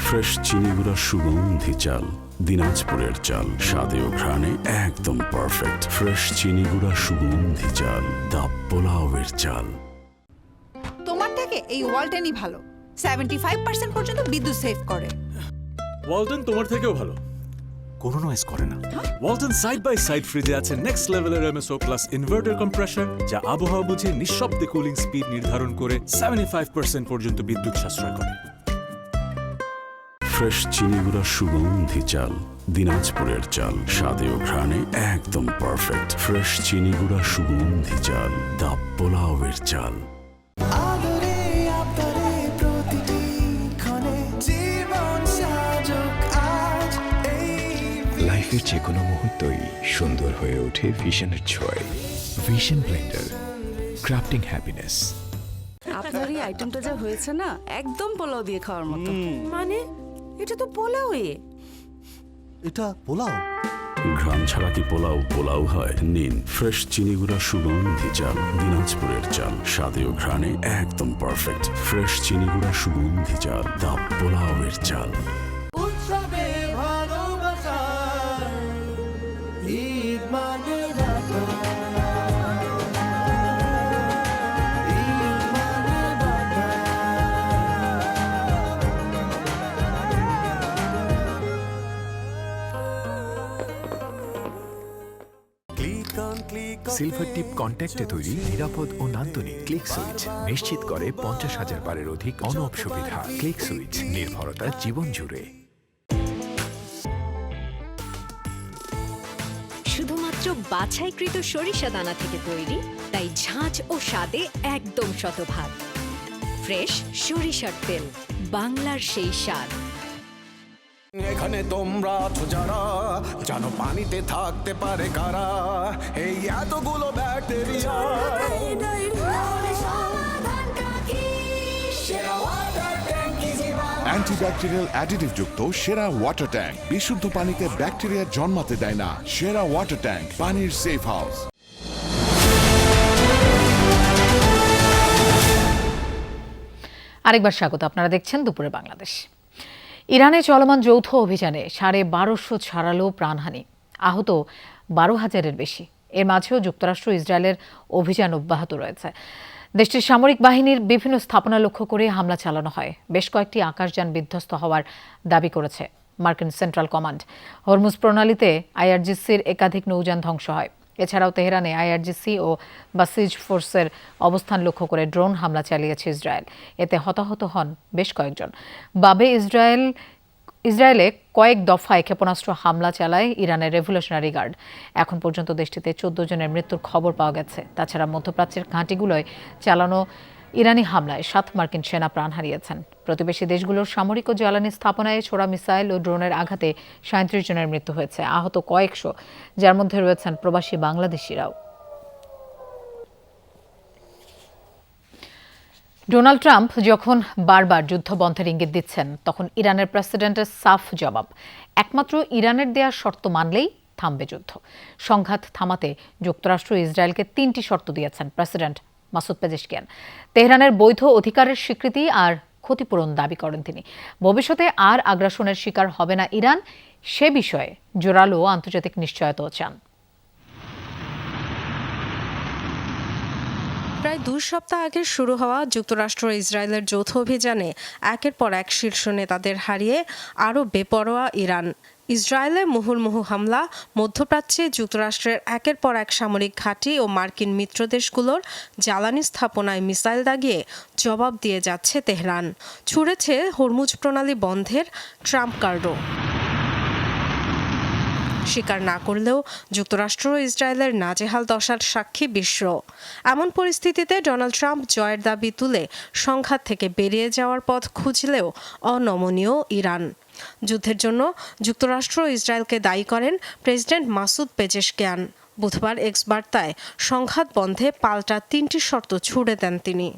Fresh চিনিগুড়া সুগন্ধি চাল, দিনাজপুরের চাল, স্বাদে ও ঘ্রাণে একদম পারফেক্ট। ফ্রেশ চিনিগুড়া সুগন্ধি চাল, দা পোলাওয়ের চাল। তোমার থেকে এই ওয়ালটনই ভালো। 75% পর্যন্ত বিদ্যুৎ সেভ করে। ওয়ালটন তোমার থেকেও ভালো, কোনো নয়েজ করে না। ওয়ালটন সাইড বাই সাইড ফ্রিজে আছে নেক্সট লেভেলের এমএসও প্লাস ইনভার্টার কম্প্রেসর, যা আবহাওয়া বুঝে নিঃশব্দে কুলিং স্পিড নির্ধারণ করে 75% পর্যন্ত বিদ্যুৎ সাশ্রয় করে। ফ্রেশ চিনিগুড়া সুগন্ধি চাল, দিনাজপুরের চাল, স্বাদে ও ঘ্রাণে একদম পারফেক্ট। ফ্রেশ চিনিগুড়া সুগন্ধি চাল, দা পোলাওয়ের চাল। লাইফের যে কোনো মুহূর্তই সুন্দর হয়ে ওঠে ভিশনের ছোঁয়ায়। Vision blender, crafting happiness. আপনার এই আইটেমটা যা হয়েছে না, একদম পোলাও দিয়ে খাওয়ার মতো। মানে এটা তো পোলাও। এটা পোলাও? ঘ্রাণ ছাড়া কি পোলাও পোলাও হয়? নিন ফ্রেশ চিনিগুড়া সুগন্ধি চাল, দিনাজপুরের চাল, স্বাদে ও ঘ্রাণে একদম পারফেক্ট। ফ্রেশ চিনিগুড়া সুগন্ধি চাল, দা পোলাওয়ের চাল। সিলভার টিপ কন্ট্যাক্টে তৈরি নিরাপদ ও নান্দনিক ক্লিক সুইচ নিশ্চিত করে 50,000 বারের অধিক অন-অফ সুবিধা। ক্লিক সুইচ, নির্ভরতা জীবন জুড়ে। শুধুমাত্র বাছাইকৃত সরিষা দানা থেকে তৈরি, তাই ঝাঁঝ ও স্বাদে একদম শতভাগ। ফ্রেশ সরিষার তেল, বাংলার সেই স্বাদ। এখানে তোমরা তো যারা জানো পানিতে থাকতে পারে কারা, এই এতগুলো ব্যাকটেরিয়া। অ্যান্টিব্যাকটেরিয়াল অ্যাডিটিভ যুক্ত সেরা ওয়াটার ট্যাঙ্ক, বিশুদ্ধ পানিতে ব্যাকটেরিয়া জন্মাতে দেয় না। সেরা ওয়াটার ট্যাঙ্ক, পানির সেফ হাউস। আরেকবার স্বাগত। আপনারা দেখছেন দুপুরে বাংলাদেশ। ইরানে চলমান যৌথ অভিযানে 1250 ছাড়ালো প্রাণহানি, আহত 12,000-এর বেশি। এর মাঝেও যুক্তরাষ্ট্র ইসরায়েলের অভিযান অব্যাহত রয়েছে। দেশটির সামরিক বাহিনীর বিভিন্ন স্থাপনা লক্ষ্য করে হামলা চালানো হয়। বেশ কয়েকটি আকাশযান বিধ্বস্ত হওয়ার দাবি করেছে মার্কিন সেন্ট্রাল কমান্ড। হরমুজ প্রণালীতে আইআরজিসির একাধিক নৌযান ধ্বংস হয়। এছাড়াও তেহরানে আইআরজিসি ও বাসিজ ফোর্সের অবস্থান লক্ষ্য করে ড্রোন হামলা চালিয়েছে ইসরায়েল। এতে হতাহত হন বেশ কয়েকজন। বাবে ইসরায়েলে কয়েক দফায় ক্ষেপণাস্ত্র হামলা চালায় ইরানের রেভলিউশনারি গার্ড। এখন পর্যন্ত দেশটিতে 14 জনের মৃত্যুর খবর পাওয়া গেছে। তাছাড়া মধ্যপ্রাচ্যের ঘাঁটিগুলোয় চালানো ইরানি হামলায় 7 মার্কিন সেনা প্রাণ হারিয়েছেন। প্রতিবেশী দেশগুলোর সামরিক ও জ্বালানি স্থাপনায় ছোড়া মিসাইল ও ড্রোনের আঘাতে 37 জনের মৃত্যু হয়েছে, আহত কয়েকশো, যার মধ্যে রয়েছেন প্রবাসী বাংলাদেশিরাও। ডোনাল্ড ট্রাম্প যখন বারবার যুদ্ধ বন্ধের ইঙ্গিত দিচ্ছেন, তখন ইরানের প্রেসিডেন্টের সাফ জবাব, একমাত্র ইরানের দেয়া শর্ত মানলেই থামবে যুদ্ধ। সংঘাত থামাতে যুক্তরাষ্ট্র ইসরায়েলকে 3টি শর্ত দিয়েছেন প্রেসিডেন্ট মাসুদ পেজেশকিয়ান। তেহরানের বৈধ অধিকারের স্বীকৃতি আর ক্ষতিপূরণ দাবি করেন তিনি। ভবিষ্যতে আর আগ্রাসনের শিকার হবে না ইরান, সে বিষয়ে জোরালো আন্তর্জাতিক নিশ্চয়তাও চান। প্রায় 2 সপ্তাহ আগে শুরু হওয়া যুক্তরাষ্ট্র ইসরায়েলের যৌথ অভিযানে একের পর এক শীর্ষ নেতাদের হারিয়ে আরও বেপরোয়া ইরান। ইসরায়েলে মুহুর্মুহু হামলা, মধ্যপ্রাচ্যে যুক্তরাষ্ট্রের একের পর এক সামরিক ঘাঁটি ও মার্কিন মিত্রদেশগুলোর জ্বালানি স্থাপনায় মিসাইল দাগিয়ে জবাব দিয়ে যাচ্ছে তেহরান। ছুড়েছে হরমুজ প্রণালী বন্ধের ট্রাম্প কার্ডও। স্বীকার না করলেও যুক্তরাষ্ট্র ও ইসরায়েলের নাজেহাল দশার সাক্ষী বিশ্ব। এমন পরিস্থিতিতে ডোনাল্ড ট্রাম্প জয়ের দাবি তুলে সংঘাত থেকে বেরিয়ে যাওয়ার পথ খুঁজলেও অনমনীয় ইরান। যুদ্ধের জন্য যুক্তরাষ্ট্র ও ইসরায়েলকে দায়ী করেন প্রেসিডেন্ট মাসুদ পেজেশকিয়ান। বুধবার এক্স বার্তায় সংঘাত বন্ধে পাল্টা 3টি শর্ত ছুড়ে দেন তিনি।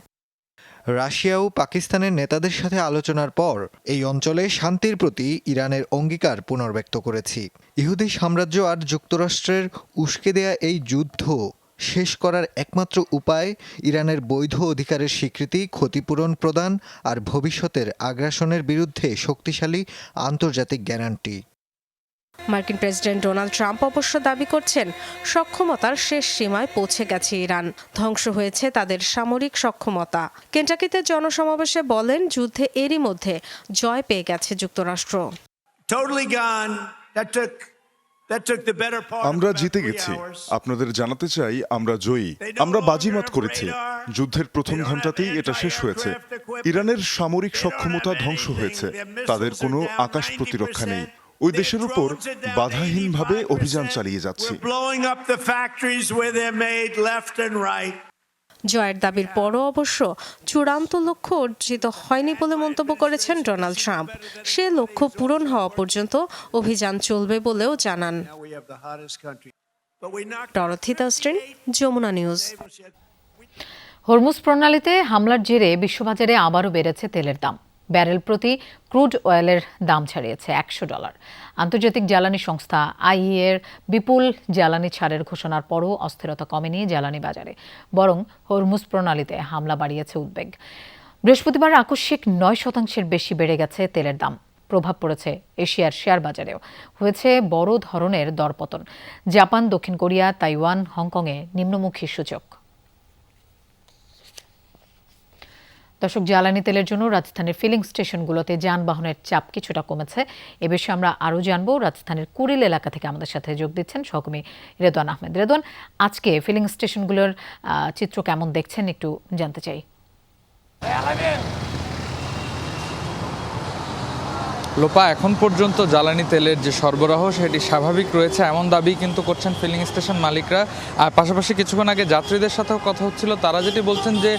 রাশিয়া ও পাকিস্তানের নেতাদের সাথে আলোচনার পর এই অঞ্চলে শান্তির প্রতি ইরানের অঙ্গীকার পুনর্ব্যক্ত করেছি। ইহুদি সাম্রাজ্য আর যুক্তরাষ্ট্রের উস্কে দেয়া এই যুদ্ধ শেষ করার একমাত্র উপায় ইরানের বৈধ অধিকারের স্বীকৃতি, ক্ষতিপূরণ প্রদান আর ভবিষ্যতের আগ্রাসনের বিরুদ্ধে শক্তিশালী আন্তর্জাতিক গ্যারান্টি। মার্কিন প্রেসিডেন্ট ডোনাল্ড ট্রাম্প অবশ্য দাবি করছেন সক্ষমতার শেষ সীমায় পৌঁছে গেছে ইরান, ধ্বংস হয়েছে তাদের সামরিক সক্ষমতা। কেন্টাকিতে জনসমাবেশে বলেন যুদ্ধে এরই মধ্যে জয় পেয়ে গেছে যুক্তরাষ্ট্র। আমরা জিতে গেছি, আপনাদের জানাতে চাই আমরা জয়ী, আমরা বাজিমাত করেছি। যুদ্ধের প্রথম ঘণ্টাতেই এটা শেষ হয়েছে। ইরানের সামরিক সক্ষমতা ধ্বংস হয়েছে, তাদের কোনো আকাশ প্রতিরক্ষা নেই। ওই দেশের উপর বাধাহীনভাবে অভিযান চালিয়ে যাচ্ছি। জয়ের দাবির পরও অবশ্য চূড়ান্ত লক্ষ্য অর্জিত হয়নি বলে মন্তব্য করেছেন ডোনাল্ড ট্রাম্প। সে লক্ষ্য পূরণ হওয়া পর্যন্ত অভিযান চলবে বলেও জানান। ডরথি দাস্টিন, যমুনা নিউজ। হরমুজ প্রণালীতে হামলার জেরে বিশ্ববাজারে আবারও বেড়েছে তেলের দাম। ব্যারেল প্রতি ক্রুড অয়েলের দাম ছাড়িয়েছে $100। আন্তর্জাতিক জ্বালানি সংস্থা আইইএর বিপুল জ্বালানি ছাড়ের ঘোষণার পরও অস্থিরতা কমেনি জ্বালানি বাজারে, বরং হরমুজ প্রণালীতে হামলা বাড়িয়েছে উদ্বেগ। বৃহস্পতিবার আকস্মিক 9% বেশি বেড়ে গেছে তেলের দাম। প্রভাব পড়েছে এশিয়ার শেয়ার বাজারেও, হয়েছে বড় ধরনের দরপতন। জাপান, দক্ষিণ কোরিয়া, তাইওয়ান, হংকংয়ে নিম্নমুখী সূচক। দর্শক, জ্বালানি তেলের জন্য রাজধানীর ফিলিং স্টেশনগুলোতে যানবাহনের চাপ কিছুটা কমেছে। এ বিষয়ে আমরা আরও জানবো। রাজধানীর কুড়িল এলাকা থেকে আমাদের সাথে যোগ দিচ্ছেন সহকর্মী রেদওয়ান আহমেদ। রেদওয়ান, আজকে ফিলিং স্টেশনগুলোর চিত্র কেমন দেখছেন একটু জানতে চাই। লোপা, এখন পর্যন্ত জ্বালানি তেলের যে সরবরাহ সেটি স্বাভাবিক রয়েছে এমন দাবি কিন্তু করছেন ফিলিং স্টেশন মালিকরা। আর পাশাপাশি কিছুক্ষণ আগে যাত্রীদের সাথেও কথা হচ্ছিল, তারা যেটি বলছেন যে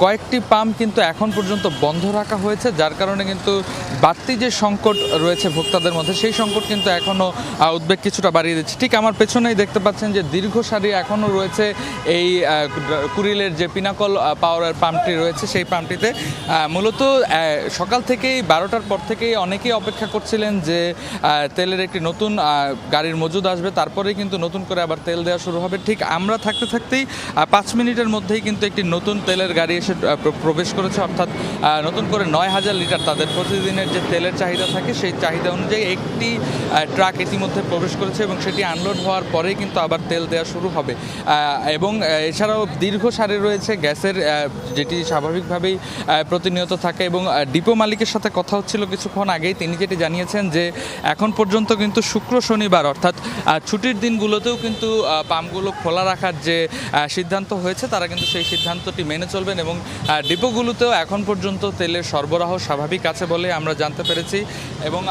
কয়েকটি পাম্প কিন্তু এখন পর্যন্ত বন্ধ রাখা হয়েছে, যার কারণে কিন্তু বাড়তি যে সংকট রয়েছে ভোক্তাদের মধ্যে সেই সংকট কিন্তু এখনও উদ্বেগ কিছুটা বাড়িয়ে দিচ্ছে। ঠিক আমার পেছনেই দেখতে পাচ্ছেন যে দীর্ঘ সারি এখনও রয়েছে এই কুড়িলের যে পিনাকল পাওয়ার পাম্পটি রয়েছে সেই পাম্পটিতে। মূলত সকাল থেকেই 12টার পর থেকেই অনেকেই অপেক্ষা করছিলেন যে তেলের একটি নতুন গাড়ির মজুদ আসবে, তারপরেই কিন্তু নতুন করে আবার তেল দেওয়া শুরু হবে। ঠিক আমরা থাকতে থাকতেই 5 মিনিটের মধ্যেই কিন্তু একটি নতুন তেলের গাড়ি এসে প্রবেশ করেছে, অর্থাৎ নতুন করে 9000 লিটার তাদের প্রতিদিনের যে তেলের চাহিদা থাকে সেই চাহিদা অনুযায়ী একটি ট্রাক ইতিমধ্যে প্রবেশ করেছে এবং সেটি আনলোড হওয়ার পরেই কিন্তু আবার তেল দেওয়া শুরু হবে। এবং এছাড়াও দীর্ঘ সারি রয়েছে গ্যাসের, যেটি স্বাভাবিকভাবেই প্রতিনিয়ত থাকে। এবং ডিপো মালিকের সাথে কথা হচ্ছিল কিছুক্ষণ আগেই, তিনি যেটি জানিয়েছেন যে এখন পর্যন্ত কিন্তু শুক্র শনিবার অর্থাৎ ছুটির দিনগুলোতেও কিন্তু পাম্পগুলো খোলা রাখার যে সিদ্ধান্ত হয়েছে তারা কিন্তু সেই সিদ্ধান্তটি মেনে চলবেন এবং ডিপোগুলোতেও এখন পর্যন্ত তেলের সরবরাহ স্বাভাবিক আছে বলে আমরা জানতে পেরেছি এবং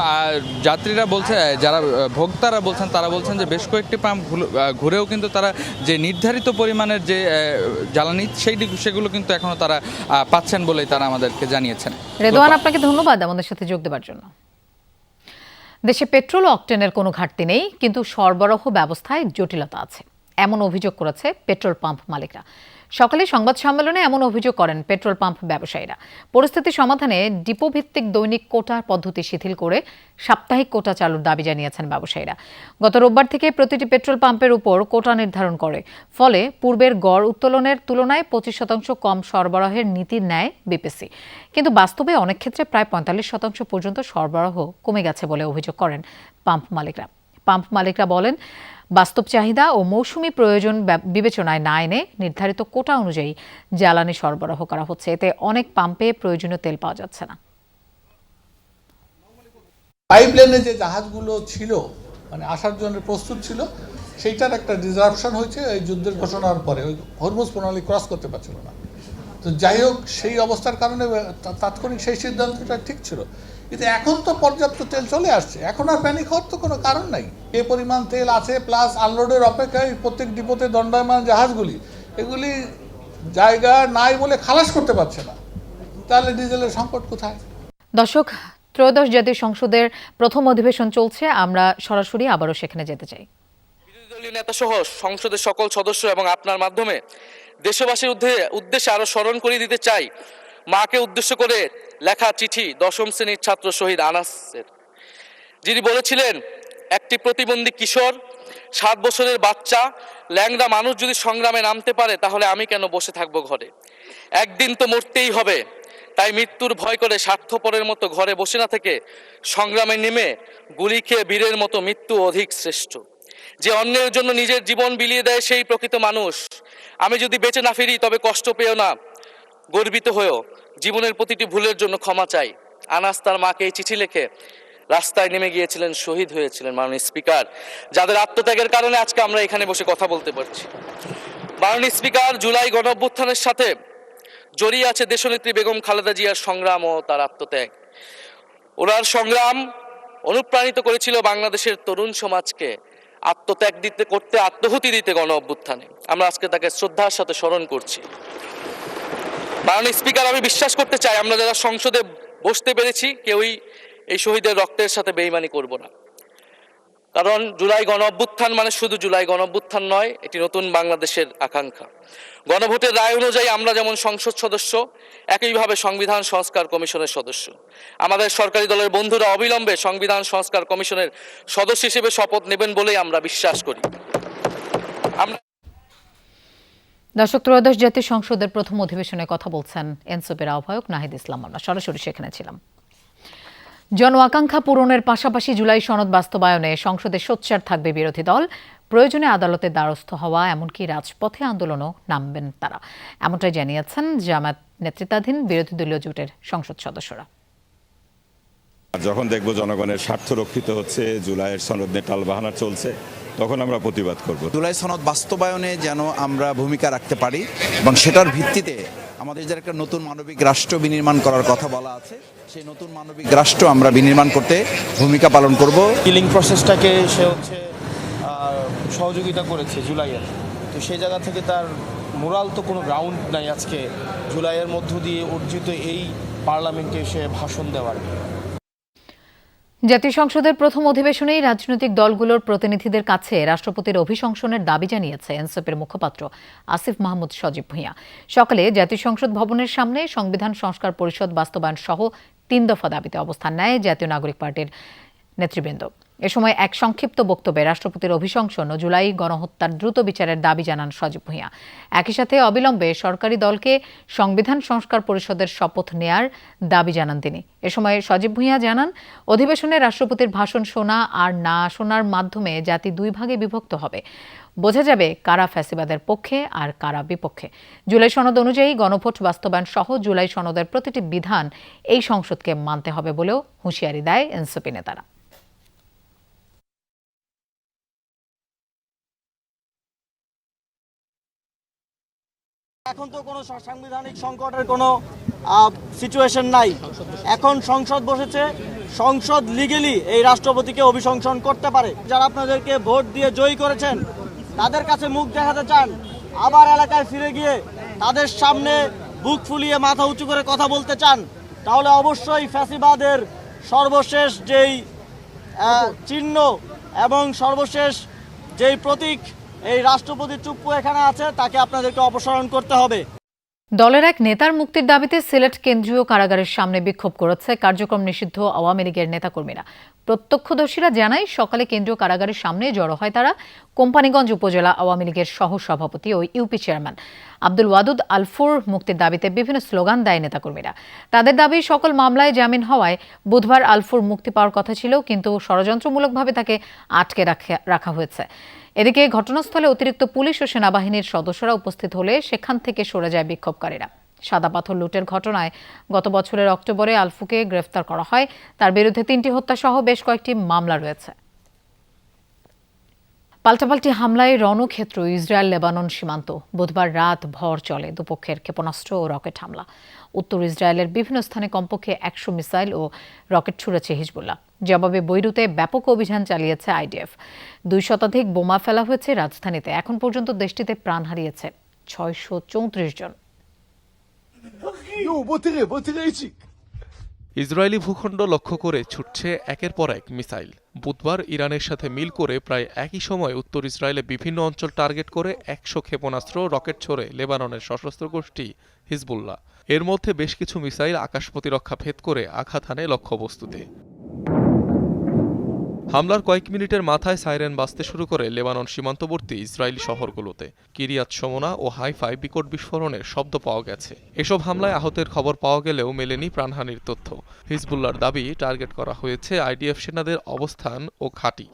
যাত্রীরা বলছে, যারা ভোক্তারা বলছেন তারা বলছেন যে বেশ কয়েকটি পাম্প ঘুরেও কিন্তু তারা যে নির্ধারিত পরিমাণের যে জ্বালানি সেগুলো কিন্তু এখনো তারা পাচ্ছেন বলেই তারা আমাদেরকে জানিয়েছেন। রেদওয়ান, আপনাকে ধন্যবাদ আমাদের সাথে যোগ দেওয়ার জন্য। দেশে পেট্রোল ও অকটেনের কোনো ঘাটতি নেই, কিন্তু সরবরাহ ব্যবস্থায় জটিলতা আছে, এমন অভিযোগ করেছে পেট্রোল পাম্প মালিকরা। সকালে সংবাদ সম্মেলনে এমন অভিযোগ করেন পেট্রোল পাম্প ব্যবসায়ীরা। পরিস্থিতি সমাধানে ডিপো ভিত্তিক দৈনিক কোটার পদ্ধতি শিথিল করে সাপ্তাহিক কোটা চালুর দাবি জানিয়েছেন ব্যবসায়ীরা। গত রোববার থেকে প্রতিটি পেট্রোল পাম্পের উপর কোটা নির্ধারণ করে, ফলে পূর্বের গড় উত্তোলনের তুলনায় 25% কম সরবরাহের নীতি নেয় বিপিসি। কিন্তু বাস্তবে অনেক ক্ষেত্রে প্রায় 45% পর্যন্ত সরবরাহ কমে গেছে বলে অভিযোগ করেন পাম্প মালিকরা। পাম্প মালিকরা বলেন, বাস্তব চাহিদা ও মৌসুমি প্রয়োজন বিবেচনায় না এনে নির্ধারিত কোটা অনুযায়ী জ্বালানি সরবরাহ করা হচ্ছে। এতে অনেক পাম্পে প্রয়োজনীয় তেল পাওয়া যাচ্ছে না। পাইপলাইনে যে জাহাজগুলো ছিল, মানে আসার জন্য প্রস্তুত ছিল, সেইটার একটা ডিসরাপশন হয়েছে এই যুদ্ধের ঘোষণার পরে। ওই হরমুজ প্রণালী ক্রস করতে পারছিল না। তো যাই হোক, সেই অবস্থার কারণে তাৎক্ষণিক সেই সিদ্ধান্তটা ঠিক ছিল। কিন্তু এখন তো পর্যাপ্ত তেল চলে আসছে, এখন আর প্যানিক হওয়ার তো কোনো কারণ নাই। যে পরিমাণ তেল আছে প্লাস আনলোডের অপেক্ষায় প্রত্যেক ডিপোতে দণ্ডায়মান জাহাজগুলি, এগুলি জায়গা নাই বলে খালাস করতে পারছে না, তাহলে ডিজেলের সংকট কোথায়? দর্শক, ত্রয়োদশ জাতীয় সংসদের প্রথম অধিবেশন চলছে, আমরা সরাসরি আবারও সেখানে যেতে চাই। বিরোধী দলীয় নেতা সহ সংসদের সকল সদস্য এবং আপনার মাধ্যমে দেশবাসীর উদ্দেশ্যে আরো স্মরণ করিয়ে দিতে চাই মাকে উদ্দেশ্য করে লেখা চিঠি 10ম শ্রেণীর ছাত্র শহীদ আনাসের, যিনি বলেছিলেন, একটি প্রতিবন্ধী কিশোর, 7 বছরের বাচ্চা, ল্যাংড়া মানুষ যদি সংগ্রামে নামতে পারে তাহলে আমি কেন বসে থাকবো ঘরে? একদিন তো মরতেই হবে, তাই মৃত্যুর ভয় করে স্বার্থপরের মতো ঘরে বসে না থেকে সংগ্রামে নেমে গুলি খেয়ে বীরের মতো মৃত্যু অধিক শ্রেষ্ঠ। যে অন্যের জন্য নিজের জীবন বিলিয়ে দেয় সেই প্রকৃত মানুষ। আমি যদি বেঁচে না ফিরি তবে কষ্ট পেও না, গর্বিত হয়েও জীবনের প্রতিটি ভুলের জন্য ক্ষমা চাই। আনাস তার মাকে এই চিঠি লিখে রাস্তায় নেমে গিয়েছিলেন, শহীদ হয়েছিলেন মাননীয় স্পিকার, যাদের আত্মত্যাগের কারণে আজকে আমরা এখানে বসে কথা বলতে পারছি। মাননীয় স্পিকার, জুলাই গণঅভ্যুত্থানের সাথে জড়িয়ে আছে দেশনেত্রী বেগম খালেদা জিয়ার সংগ্রাম ও তার আত্মত্যাগ। ওনার সংগ্রাম অনুপ্রাণিত করেছিল বাংলাদেশের তরুণ সমাজকে আত্মত্যাগ করতে, আত্মহুতি দিতে গণ অভ্যুত্থানে। আমরা আজকে তাকে শ্রদ্ধার সাথে স্মরণ করছি। মাননীয় স্পিকার, আমি বিশ্বাস করতে চাই আমরা যারা সংসদে বসতে পেরেছি কেউই এই শহীদের রক্তের সাথে বেইমানি করব না। কারণ জুলাই গণ অভ্যুত্থান মানে শুধু জুলাই গণ অভ্যুত্থান নয়, এটি নতুন বাংলাদেশের আকাঙ্ক্ষা। গণভোটের রায় অনুযায়ী আমরা যেমন সংসদ সদস্য, একইভাবে সংবিধান সংস্কার কমিশনের সদস্য। আমাদের সরকারি দলের বন্ধুরা অবিলম্বে সংবিধান সংস্কার কমিশনের সদস্য হিসেবে শপথ নেবেন বলেই আমরা বিশ্বাস করি। দর্শক, ত্রয়োদশ জাতীয় সংসদের প্রথম অধিবেশনে কথা বলছেন এনসিপির আহ্বায়ক নাহিদ ইসলাম। আমরা সরাসরি সেখানে ছিলাম। জন আকাঙ্ক্ষা পূরণের পাশাপাশি জুলাই সনদ বাস্তবায়নে সংসদে সোচ্চার থাকবে বিরোধী দল। প্রয়োজনে আদালতের দ্বারস্থ হওয়া, এমনকি রাজপথে আন্দোলনও নামবেন তারা, এমনটাই জানিয়েছেন জামায়াত নেতৃত্বাধীন বিরোধী দলীয় জোটের সংসদ সদস্যরা। যখন দেখব জনগণের স্বার্থ রক্ষিত হচ্ছে, জুলাইয়ের সনদ নিয়ে টালবাহানা চলছে, তখন আমরা প্রতিবাদ করব। জুলাই সনদ বাস্তবায়নে যেন আমরা ভূমিকা রাখতে পারি এবং সেটার ভিত্তিতে আমাদের যে একটা নতুন মানবিক রাষ্ট্র বিনির্মাণ করার কথা বলা আছে, সেই নতুন মানবিক রাষ্ট্র আমরা বিনির্মাণ করতে ভূমিকা পালন করব। কিলিং প্রসেসটাকে সে সহযোগিতা করেছে জুলাইয়ের, তো সেই জায়গা থেকে তার মোরাল তো কোনো গ্রাউন্ড নাই আজকে জুলাইয়ের মধ্য দিয়ে অর্জিত এই পার্লামেন্টে সে ভাষণ দেওয়ার। জাতীয় সংসদের প্রথম অধিবেশনেই রাজনৈতিক দলগুলোর প্রতিনিধিদের কাছে রাষ্ট্রপতির অভিশংসনের দাবি জানিয়েছে এনসিপির মুখপাত্র আসিফ মাহমুদ সজীব ভূঁইয়া। সকালে জাতীয় সংসদ ভবনের সামনে সংবিধান সংস্কার পরিষদ বাস্তবায়ন সহ 3 দফা দাবিতে অবস্থান নেয় জাতীয় নাগরিক পার্টির নেতৃবৃন্দ। এ সময় এক সংক্ষিপ্ত বক্তব্যে রাষ্ট্রপতির অভিশংসন ও জুলাই গণহত্যার দ্রুত বিচারের দাবি জানান সজীব ভূঁইয়া। একই সাথে অবিলম্বে সরকারি দলকে সংবিধান সংস্কার পরিষদের শপথ নেয়ার দাবি জানান তিনি। এ সময় সজীব ভূঁইয়া জানান, অধিবেশনে রাষ্ট্রপতির ভাষণ শোনা আর না শোনার মাধ্যমে জাতি 2 ভাগে বিভক্ত হবে। বোঝা যাবে কারা ফ্যাসিবাদের পক্ষে আর কারা বিপক্ষে। জুলাই সনদ অনুযায়ী গণভোট বাস্তবায়ন সহ জুলাই সনদের প্রতিটি বিধান এই সংসদকে মানতে হবে বলেও হুঁশিয়ারি দেয় এনসিপি নেতারা। এখন তো কোনো সাংবিধানিক সংকটের কোনো সিচুয়েশন নাই। এখন সংসদ বসেছে, সংসদ লিগেলি এই রাষ্ট্রপতিকে অভিশংসন করতে পারে। যারা আপনাদেরকে ভোট দিয়ে জয়ী করেছেন তাদের কাছে মুখ দেখাতে চান, আবার এলাকায় ফিরে গিয়ে তাদের সামনে বুক ফুলিয়ে মাথা উঁচু করে কথা বলতে চান, তাহলে অবশ্যই ফ্যাসিবাদের সর্বশেষ যেই চিহ্ন এবং সর্বশেষ যেই প্রতীক এই রাষ্ট্রপতি চুপ্পু এখানে আছে তাকে আপনাদেরকে অপসারণ করতে হবে। দলের এক নেতার মুক্তির দাবিতে সিলেট কেন্দ্রীয় কারাগারের সামনে বিক্ষোভ করেছে কার্যক্রম নিষিদ্ধ আওয়ামী লীগের নেতাকর্মীরা। প্রত্যক্ষদর্শীরা জানায় সকালে কেন্দ্রীয় কারাগারের সামনে জড়ো হয় তারা। কোম্পানীগঞ্জ উপজেলা আওয়ামী লীগের সহসভাপতি ও ইউপি চেয়ারম্যান আব্দুল ওয়াদুদ আলফুর মুক্তির দাবিতে বিভিন্ন স্লোগান দেয় নেতাকর্মীরা। তাদের দাবি সকল মামলায় জামিন হওয়ায় বুধবার আলফুর মুক্তি পাওয়ার কথা ছিল, কিন্তু ষড়যন্ত্রমূলকভাবে তাকে আটকে রাখা হয়েছে। এদিকে ঘটনাস্থলে অতিরিক্ত পুলিশ ও সেনাবাহিনীর সদস্যরা উপস্থিত হলে সেখান থেকে সরে যায় বিক্ষোভকারীরা। সাদা পাথর লুটের ঘটনায় গত বছরের অক্টোবরে আলফুকে গ্রেফতার করা হয়। তার বিরুদ্ধে 3টি হত্যা সহ বেশ কয়েকটি মামলা রয়েছে। পাল্টাপাল্টি হামলায় রণক্ষেত্র ইসরায়েল লেবানন সীমান্ত। বুধবার রাত ভর চলে দুপক্ষের ক্ষেপণাস্ত্র ও রকেট হামলা। উত্তর ইসরায়েলের বিভিন্ন স্থানে কমপক্ষে 100 মিসাইল ও রকেট ছুড়েছে হিজবুল্লাহ। জবাবে বৈরুতে ব্যাপক অভিযান চালিয়েছে আইডিএফ। 2 শতাধিক বোমা ফেলা হয়েছে রাজধানীতে। এখন পর্যন্ত দেশটিতে প্রাণ হারিয়েছে 634 জন। ইসরায়েলি ভূখণ্ড লক্ষ্য করে ছুটছে একের পর এক মিসাইল। বুধবার ইরানের সাথে মিল করে প্রায় একই সময় উত্তর ইসরায়েলে বিভিন্ন অঞ্চল টার্গেট করে 100 ক্ষেপণাস্ত্র রকেট ছোড়ে লেবাননের সশস্ত্র গোষ্ঠী হিজবুল্লাহ। এর মধ্যে বেশ কিছু মিসাইল আকাশ প্রতিরক্ষা ভেদ করে আঘাত হানে লক্ষ্যবস্তুতে। হামলার কয়েক মিনিটের মাথায় সাইরেন বাজতে শুরু করে লেবানন সীমান্তবর্তী ইসরায়েলি শহরগুলোতে। কিরিয়াত শমোনা ও হাইফায় বিকট বিস্ফোরণের শব্দ পাওয়া গেছে। এসব হামলায় আহতের খবর পাওয়া গেলেও মেলেনি প্রাণহানির তথ্য। হিজবুল্লাহর দাবি টার্গেট করা হয়েছে আইডিএফ সেনাদের অবস্থান ও ঘাঁটি।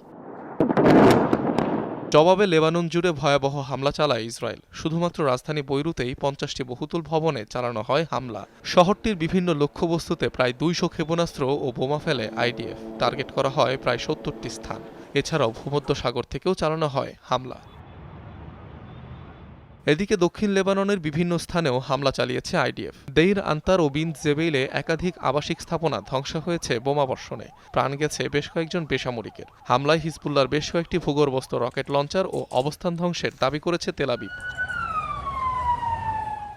জবাবে লেবানন জুড়ে ভয়াবহ হামলা চালায় ইসরায়েল। শুধুমাত্র রাজধানী বৈরুতেই 50টি বহুতল ভবনে চালানো হয় হামলা। শহরটির বিভিন্ন লক্ষ্যবস্তুতে প্রায় 200 ক্ষেপণাস্ত্র ও বোমা ফেলে আইডিএফ। টার্গেট করা হয় প্রায় 70টি স্থান। এছাড়াও ভূমধ্যসাগর থেকেও চালানো হয় হামলা। এদিকে দক্ষিণ লেবাননের বিভিন্ন স্থানেও হামলা চালিয়েছে আইডিএফ। দেইর আন্তার ও বিন জেবেইলে একাধিক আবাসিক স্থাপনা ধ্বংস হয়েছে বোমাবর্ষণে। প্রাণ গেছে বেশ কয়েকজন বেসামরিকের। হামলায় হিজবুল্লাহর বেশ কয়েকটি ভূগর্ভস্থ রকেট লঞ্চার ও অবস্থান ধ্বংসের দাবি করেছে তেল আবিব।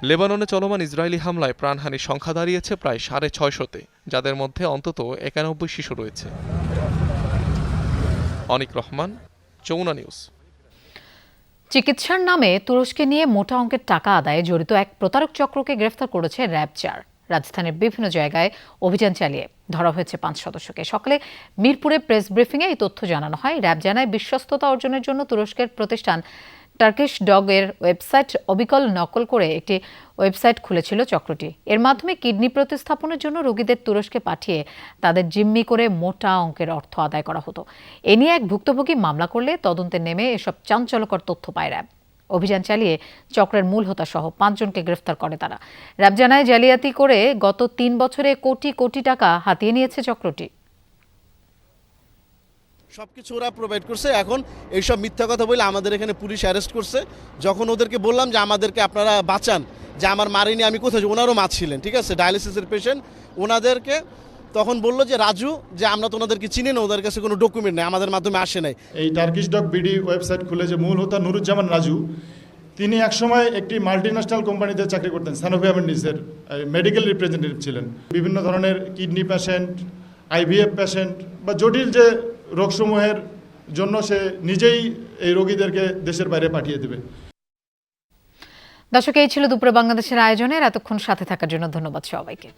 লেবাননে চলমান ইসরায়েলি হামলায় প্রাণহানির সংখ্যা দাঁড়িয়েছে প্রায় 650-তে, যাদের মধ্যে অন্তত 91 শিশু রয়েছে। অনিক রহমান, যমুনা নিউজ। চিকিৎসার নামে তুরস্কে নিয়ে মোটা অঙ্কের টাকা আদায়ে জড়িত এক প্রতারক চক্রকে গ্রেফতার করেছে র্যাব 4। রাজধানীর বিভিন্ন জায়গায় অভিযান চালিয়ে ধরা হয়েছে 5 সদস্যকে। সকালে মিরপুরে প্রেস ব্রিফিংয়ে এই তথ্য জানানো হয়। র্যাব জানায় বিশ্বস্ততা অর্জনের জন্য তুরস্কের প্রতিষ্ঠান টার্কিশ ডগ এর ওয়েবসাইট অবিকল নকল করে একটি ওয়েবসাইট খুলেছিল চক্রটি। এর মাধ্যমে কিডনি প্রতিস্থাপনের জন্য রোগীদের তুরস্কে পাঠিয়ে তাদের জিম্মি করে মোটা অঙ্কের অর্থ আদায় করা হতো। এ নিয়ে এক ভুক্তভোগী মামলা করলে তদন্তে নেমে এসব চাঞ্চল্যকর তথ্য পায় র্যাব। অভিযান চালিয়ে চক্রের মূল হোতা সহ 5 জনকে গ্রেফতার করে তারা। র্যাব জানায় জালিয়াতি করে গত 3 বছরে কোটি কোটি টাকা হাতিয়ে নিয়েছে চক্রটি। সবকিছু ওরা প্রোভাইড করছে। এখন এইসব মিথ্যা কথা বলে আমাদের এখানে পুলিশ অ্যারেস্ট করছে। যখন ওদেরকে বললাম যে আমাদেরকে আপনারা বাঁচান, যে আমার মারিনি আমি কোথায়, ওনারও মারছিলেন, ঠিক আছে, ডায়ালিসিসের পেশেন্ট, ওনাদেরকে তখন বললো যে রাজু, যে আমরা তো ওনাদেরকে চিনি না, ওদের কাছে কোনো ডকুমেন্ট নেই, আমাদের মাধ্যমে আসে নাই। এই টার্কিশ ডগ বিডি ওয়েবসাইট খুলে যে মূল হোতা নুরুজ্জামান রাজু, তিনি একসময় একটি মাল্টিন্যাশনাল কোম্পানিতে চাকরি করতেন, সানোফি অ্যাভেন্ডিসের মেডিকেল রিপ্রেজেন্টেটিভ ছিলেন। বিভিন্ন ধরনের কিডনি পেশেন্ট, আইভিএফ পেশেন্ট বা জটিল যে রোগসমূহের জন্য সে নিজেই এই রোগীদেরকে দেশের বাইরে পাঠিয়ে দেবে। দর্শক, এই ছিল দুপুরে বাংলাদেশের আয়োজনের। এতক্ষণ সাথে থাকার জন্য ধন্যবাদ সবাইকে।